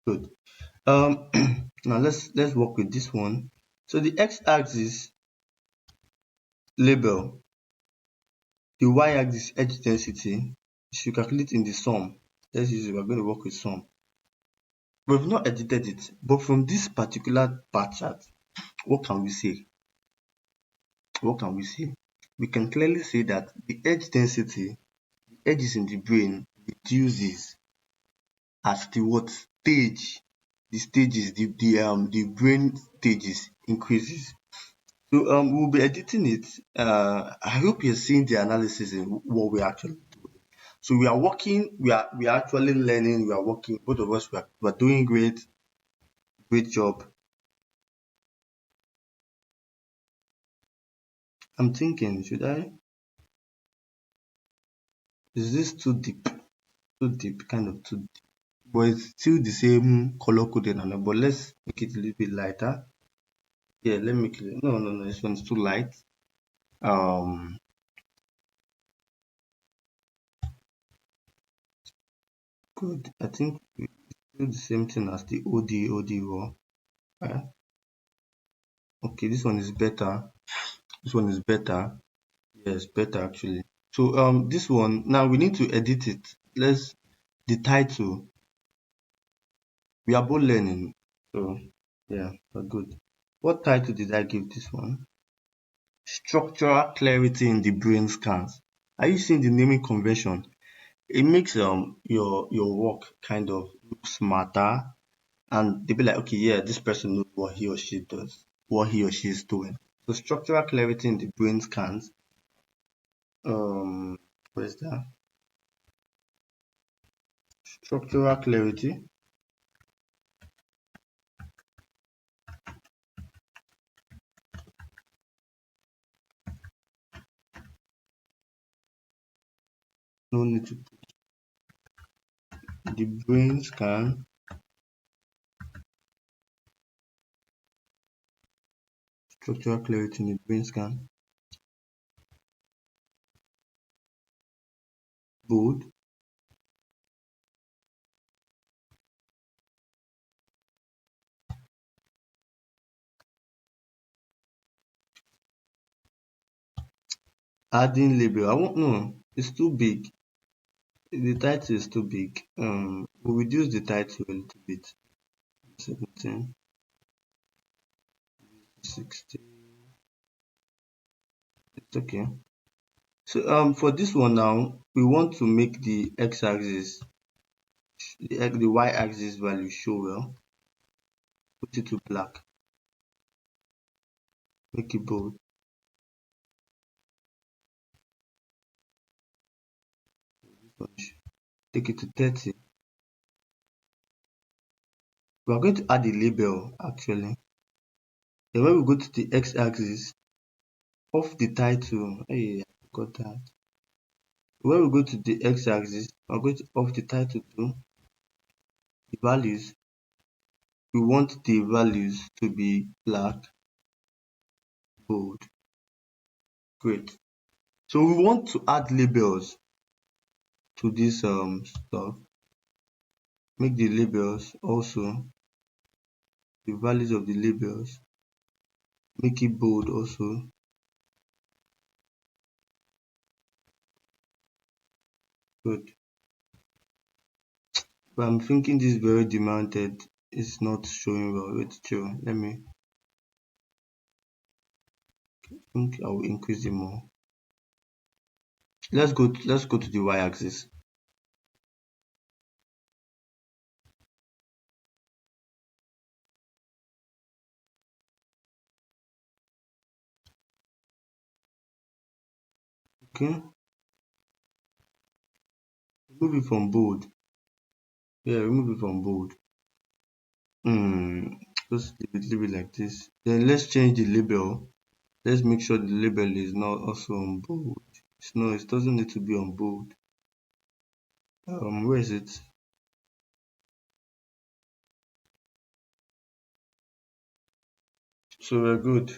S1: Good. Um now let's work with this one. So the x-axis label, the y-axis edge density, you should calculate in the sum. Let's use it. We're going to work with sum. We've not edited it, but from this particular bar chart, what can we say? What can we say? We can clearly say that the edge density, edges in the brain reduces as the what stage, the stages, the brain stages increases. So we'll be editing it. I hope you're seeing the analysis in what we actually do. So we are working, we are actually learning, we are working, both of us we are doing great job. I'm thinking, should I, is this too deep? Too deep, kind of too deep. But it's still the same color coding and all, but let's make it a little bit lighter. Yeah, let me make it, no, this one's too light. Um Good. I think we do the same thing as the OD raw. Right? Okay, this one is better. This one is better. Yes, better actually. So this one now we need to edit it. Let's, the title. We are both learning. So yeah, we're good. What title did I give this one? Structural clarity in the brain scans. Are you seeing the naming convention? It makes your work kind of look smarter, and they'll be like, okay, yeah, this person knows what he or she does, what he or she is doing. So structural clarity in the brain scans. Um, where's that? Structural clarity. No need to put the brain scan. Structural clarity in the brain scan. Bold. Adding label. I won't, no, it's too big. The title is too big. We'll reduce the title a little bit. 17, 60. It's okay. So for this one now, we want to make the x-axis, the y-axis value show well. Put it to black. Make it bold. Take it to 30. We are going to add a label actually. Then when we go to the x-axis, off the title. Hey, I forgot that. When we go to the x-axis, we are going to off the title to the values. We want the values to be black, bold. Great. So we want to add labels to this stuff. Make the labels also, the values of the labels, make it bold also. Good. But I'm thinking this very demanded is not showing well. Wait, chill. Let me think. I will increase it more. Let's go to the y-axis. Okay, remove it from bold. Yeah, remove it from bold. Just leave it like this. Then let's change the label. Let's make sure the label is not also on bold. No, it doesn't need to be on bold. Where is it? So we're good.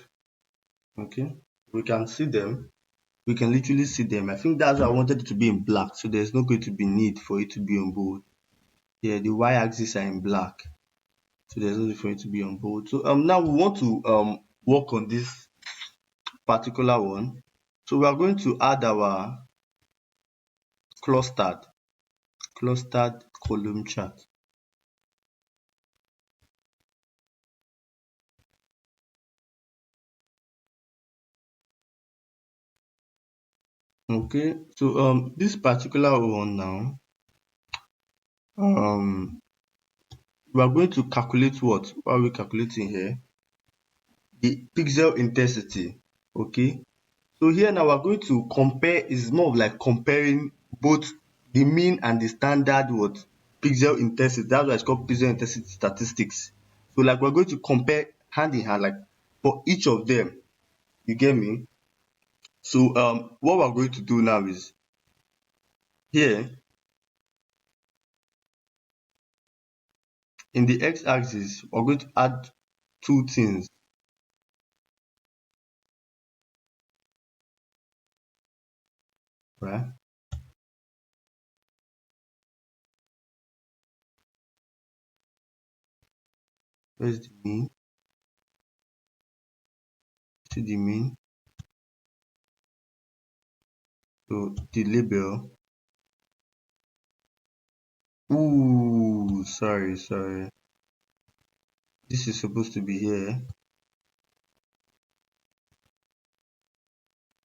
S1: Okay, we can see them. We can literally see them. I think that's why I wanted it to be in black, so there's not going to be need for it to be on bold. Yeah, the y-axis are in black, so there's no need for it to be on bold. So now we want to work on this particular one. So we are going to add our clustered column chart. Okay, so this particular one now, we are going to calculate what are we calculating here? The pixel intensity. Okay, so here now we're going to compare, is more of like comparing both the mean and the standard what pixel intensity. That's why it's called pixel intensity statistics. So like we're going to compare hand in hand, like for each of them. You get me? So what we're going to do now is here in the x-axis, we're going to add two things. Right? Where's the mean? See the mean. So the label. Ooh, sorry. This is supposed to be here.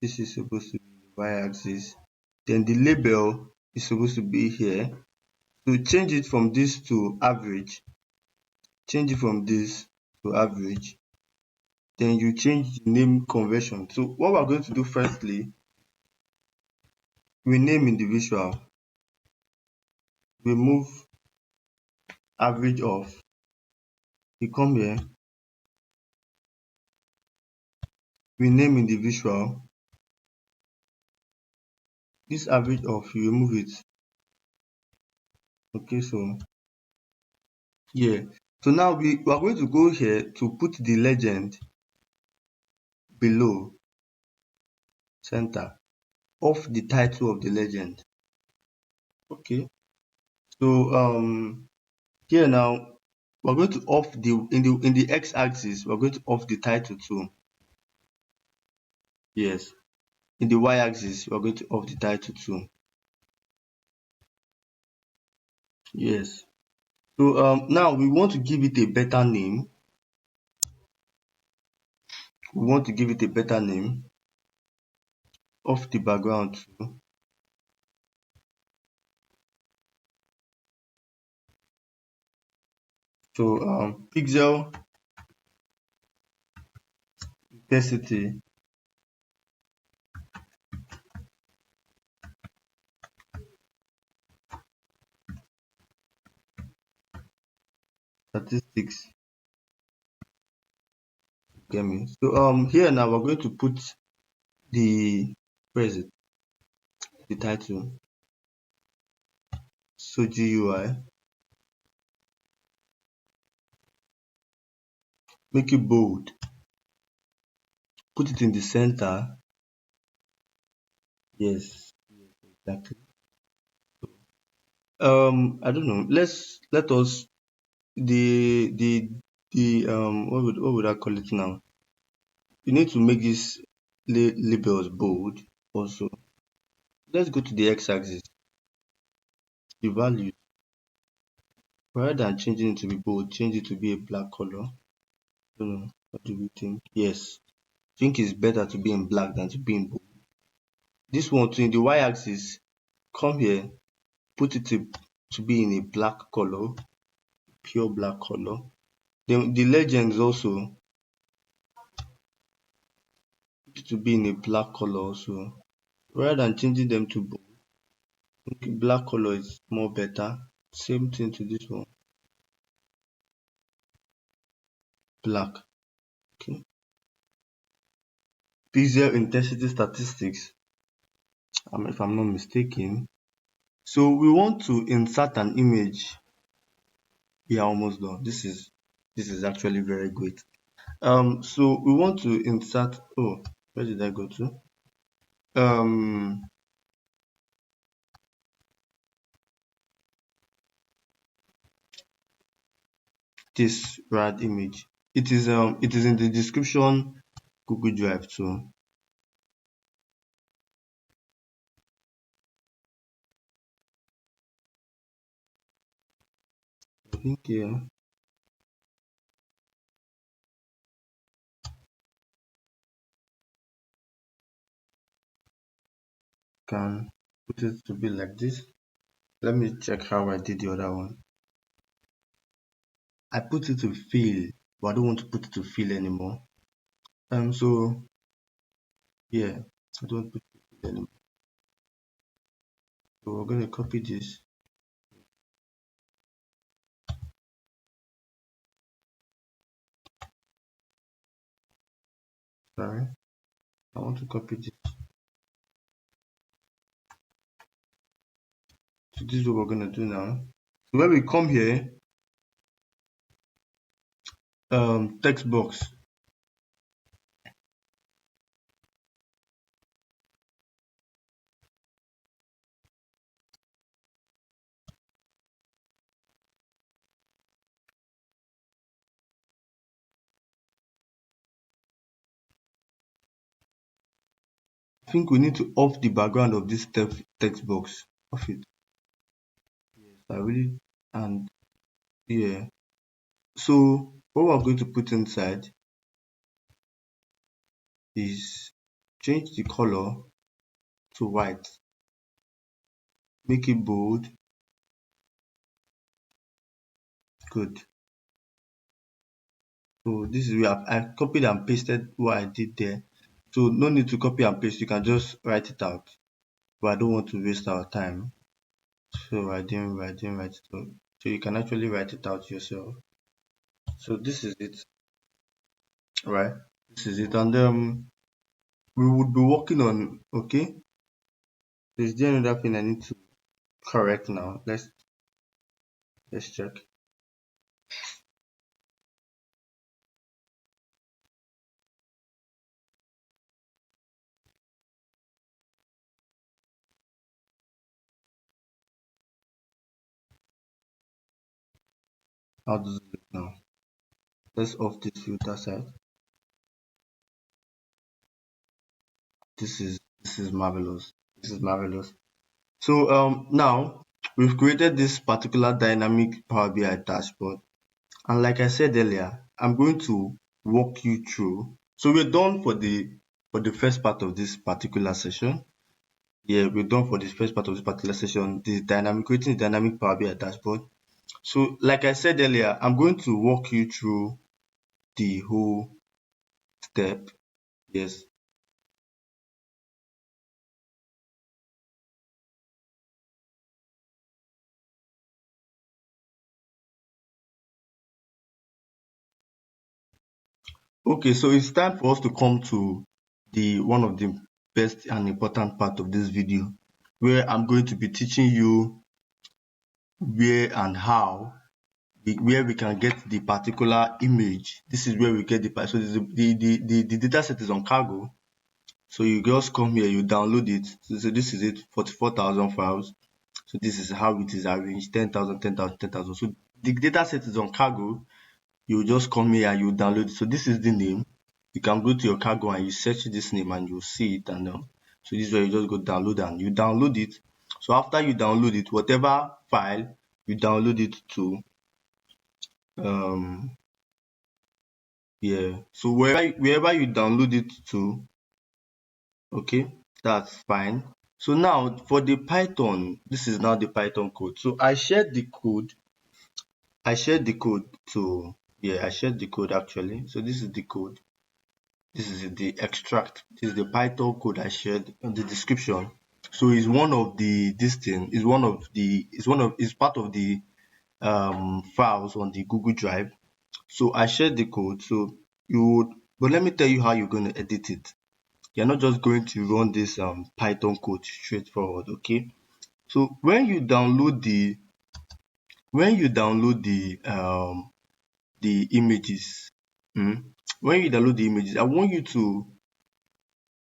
S1: This is supposed to be the y-axis. Then the label is supposed to be here. So change it from this to average. Change it from this to average. Then you change the name conversion. So what we're going to do firstly, we name individual. We move average off. We come here. We name individual. This average off, you remove it. Okay, so yeah. So now we are going to go here to put the legend below center of the title of the legend. Okay. So here now we're going to off the in the x-axis, we're going to off the title too. Yes. In the y-axis, we're going to off the title too. Yes. So now we want to give it a better name. We want to give it a better name. Off the background too. So pixel intensity statistics. Get me? So here now we're going to put the, where is it? The title. So GUI. Make it bold. Put it in the center. Yes, exactly. I don't know. Let us the what would I call it now? You need to make these labels bold also. Let's go to the x-axis. The value. Rather than changing it to be bold, change it to be a black color. I don't know. What do we think? Yes. I think it's better to be in black than to be in bold. This one too, in the y-axis, come here, put it to be in a black color, pure black color. Then the legends also, put it to be in a black color also. Rather than changing them to bold, okay, black color is more better. Same thing to this one, black. Okay. Pixel intensity statistics, if I'm not mistaken. So we want to insert an image. We are almost done. This is actually very great. So we want to insert. Oh, where did I go to? Um, this rad image. It is in the description Google Drive too. I think here can put it to be like this. Let me check how I did the other one. I put it to fill, but I don't want to put it to fill anymore. So yeah, I don't put it to fill anymore. So we're going to copy this. Sorry, I want to copy this. So this is what we're going to do now. So when we come here, text box. I think we need to off the background of this text box. Off it. Yes, I really and yeah. So what we're going to put inside is change the color to white, make it bold. Good. So this is where I copied and pasted what I did there. So no need to copy and paste, you can just write it out. But I don't want to waste our time. So I didn't write it out. So you can actually write it out yourself. So this is it, right? This is it. And we would be working on, okay. Is there another thing I need to correct now? Let's check. How does it look now? Let's off this filter side. This is marvelous. This is marvelous. So now we've created this particular dynamic Power BI dashboard, and like I said earlier, I'm going to walk you through. So we're done for the first part of this particular session. Yeah, we're done for this first part of this particular session. This dynamic creating the dynamic Power BI dashboard. So like I said earlier, I'm going to walk you through the whole step. Yes. Okay, so it's time for us to come to the one of the best and important part of this video, where I'm going to be teaching you where and how where we can get the particular image. This is where we get so the data set is on Cargo. So you just come here, you download it. So this is it, 44,000 files. So this is how it is arranged, 10,000, 10,000, 10,000. So the data set is on Cargo. You just come here and you download it. So this is the name. You can go to your Cargo and you search this name and you'll see it. And so this is where you just go download and you download it. So after you download it, whatever file you download it to, um yeah, so wherever you download it to, okay, that's fine. So now for the Python, this is now the Python code. So I shared the code to, yeah, I shared the code actually. So this is the code. This is the extract. This is the Python code I shared in the description. So it's one of the this thing is one of the is part of the files on the Google Drive. So I shared the code. So you would, but let me tell you how you're going to edit it. You're not just going to run this Python code straightforward, okay? So when you download the images, when you download the images, I want you to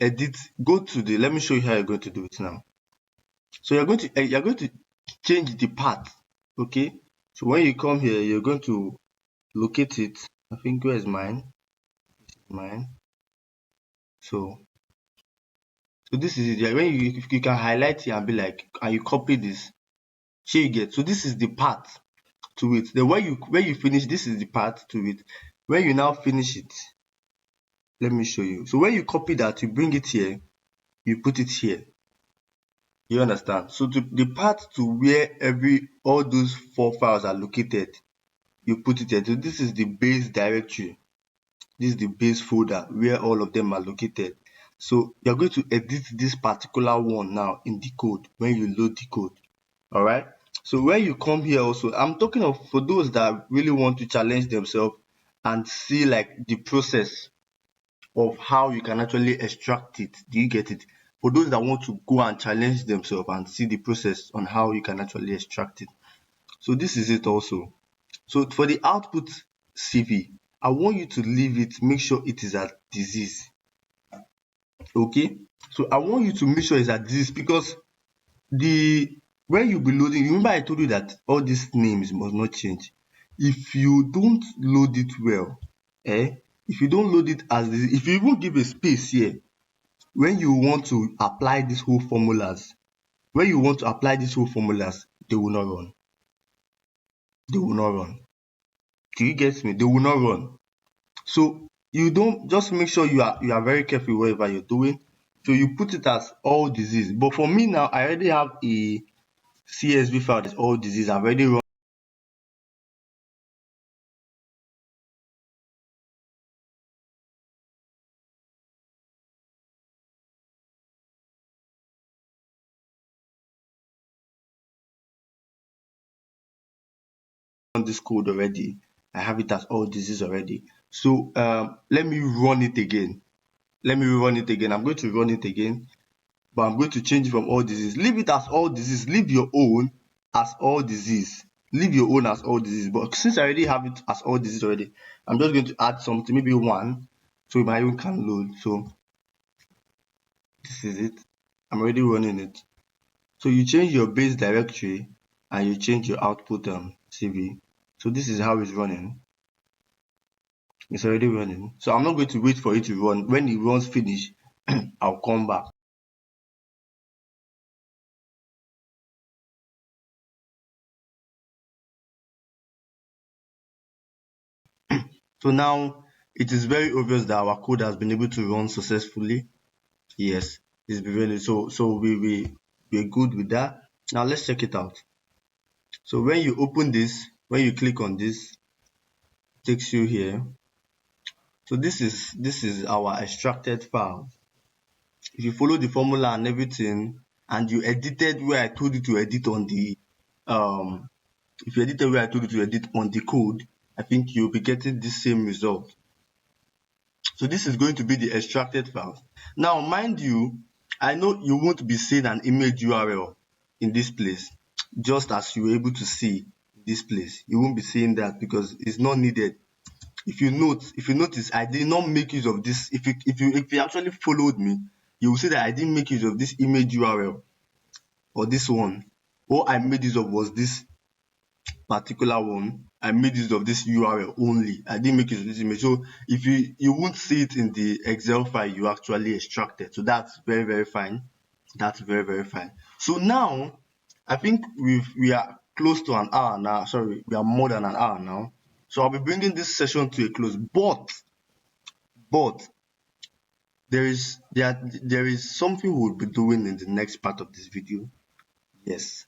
S1: edit. Go to the. Let me show you how you're going to do it now. So you're going to change the path, okay? So when you come here, you're going to locate it. I think where is mine? Mine. So this is it. Yeah, when you can highlight it and be like, and you copy this. Here you get. So this is the path to it. Then when you finish, this is the path to it. When you now finish it, let me show you. So when you copy that, you bring it here, you put it here. You understand? So the path to where all those 4 files are located, you put it here. So this is the base directory. This is the base folder where all of them are located. So you're going to edit this particular one now in the code when you load the code. All right. So when you come here also, I'm talking of for those that really want to challenge themselves and see like the process of how you can actually extract it. Do you get it? For those that want to go and challenge themselves and see the process on how you can actually extract it. So this is it also. So for the output CV, I want you to leave it, make sure it is at disease. Okay? So I want you to make sure it's at disease because when you be loading, remember I told you that all these names must not change. If you don't load it well, if you don't load it as this, if you even give a space here, when you want to apply these whole formulas, they will not run. They will not run. Do you get me? They will not run. So you don't just make sure you are very careful whatever you're doing. So you put it as all disease. But for me now, I already have a CSV file that's all disease. I've already run this code already. I have it as all disease already. So let me run it again. I'm going to run it again, but I'm going to change it from all disease. Leave it as all disease. Leave your own as all disease. But since I already have it as all disease already, I'm just going to add something, maybe 1, so my own can load. So this is it. I'm already running it. So you change your base directory and you change your output CV. So this is how it's running. It's already running. So I'm not going to wait for it to run. When it runs finish, I'll come back. So now it is very obvious that our code has been able to run successfully. Yes, it's been running. So we're good with that. Now let's check it out. So when you open this, when you click on this, it takes you here. So this is our extracted file. If you follow the formula and everything, and you edited where I told you to edit on the if you edited where I told you to edit on the code, I think you'll be getting the same result. So this is going to be the extracted file. Now, mind you, I know you won't be seeing an image URL in this place, just as you were able to see this place. You won't be seeing that because it's not needed. If you notice, I did not make use of this. If you actually followed me, you will see that I didn't make use of this image URL or this one. All I made use of was this particular one. I made use of this URL only. I didn't make use of this image. So if you won't see it in the Excel file you actually extracted. So that's very, very fine. That's very, very fine. So now I think we are close to an hour now. Sorry, we are more than an hour now. So I'll be bringing this session to a close. But there is something we'll be doing in the next part of this video. Yes.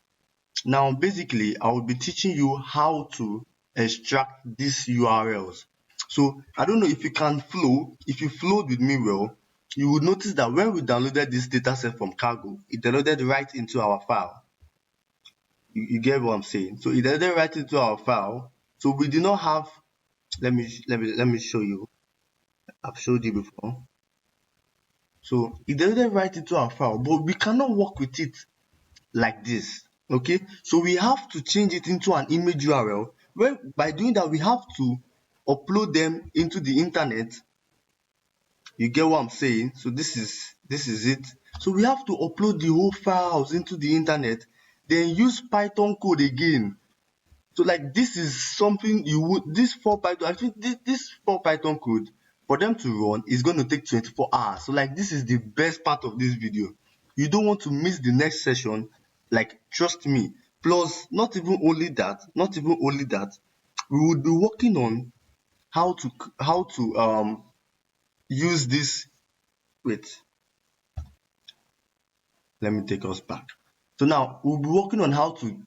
S1: Now basically I will be teaching you how to extract these URLs. So I don't know if you can flow. If you flowed with me well, you would notice that when we downloaded this dataset from Cargo, it downloaded right into our file. You get what I'm saying? So it downloaded right into our file. So we do not have. Let me show you. I've showed you before. So it downloaded right into our file, but we cannot work with it like this. Okay, so we have to change it into an image URL. Well, by doing that, we have to upload them into the internet. You get what I'm saying? So this is it. So we have to upload the whole files into the internet, then use Python code again. So like this is something you would this for Python actually this for Python code for them to run is going to take 24 hours. So like this is the best part of this video. You don't want to miss the next session. Like trust me. Plus not even only that, we would be working on how to use this. Wait, let me take us back. So now we'll be working on how to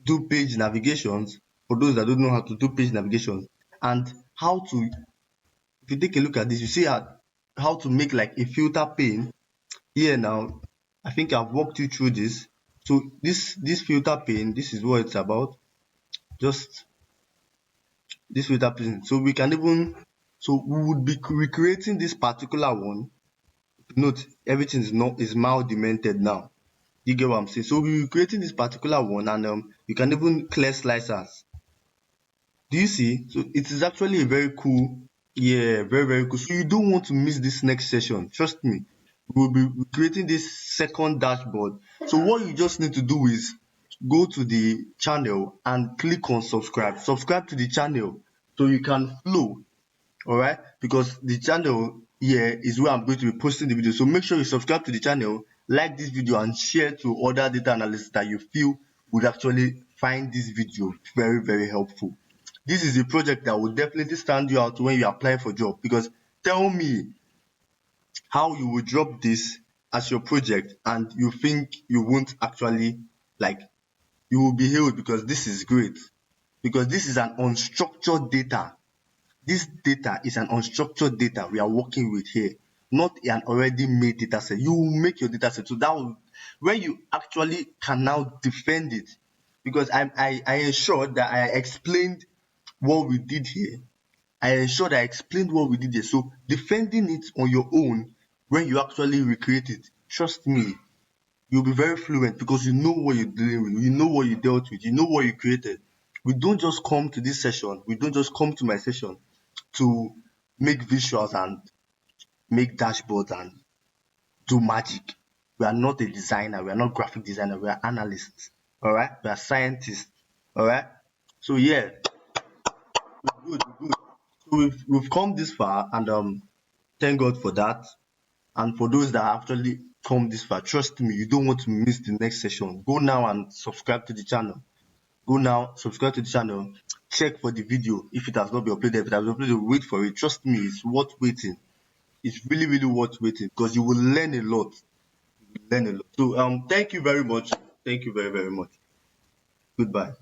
S1: do page navigations for those that don't know how to do page navigations, and how to, if you take a look at this, you see how to make like a filter pane here. Now I think I've walked you through this. So this filter pane, this is what it's about. Just this filter pane. So we can even, so we would be recreating this particular one. Note everything is mal demented now. You get what I'm saying? So we're creating this particular one, and you can even clear slicers. Do you see? So it is actually a very cool, yeah, very, very cool. So you don't want to miss this next session. Trust me. We'll be creating this second dashboard. So what you just need to do is go to the channel and click on subscribe. Subscribe to the channel so you can flow. All right, because the channel here is where I'm going to be posting the video. So make sure you subscribe to the channel, like this video, and share to other data analysts that you feel would actually find this video very, very helpful. This is a project that will definitely stand you out when you apply for job, because tell me how you will drop this as your project and you think you won't actually, like, you will be hailed, because this is great, because this is an unstructured data. This data is an unstructured data we are working with here, not an already made data set. You will make your data set. So that will, when you actually can now defend it, because I ensured that I explained what we did here. I ensured I explained what we did here. So defending it on your own, when you actually recreate it, trust me, you'll be very fluent, because you know what you're dealing with, you know what you dealt with, you know what you created. We don't just come to this session, we don't just come to my session to make visuals and make dashboards and do magic. We are not a designer, we are not graphic designer, we are analysts. All right, we are scientists. All right. So yeah, we're good. So we've come this far, and thank God for that. And for those that actually come this far, trust me, you don't want to miss the next session. Go now and subscribe to the channel. Go now, subscribe to the channel. Check for the video if it has not been uploaded. If it has been uploaded, wait for it. Trust me, it's worth waiting. It's really, really worth waiting, because you will learn a lot. You will learn a lot. So thank you very much. Thank you very, very much. Goodbye.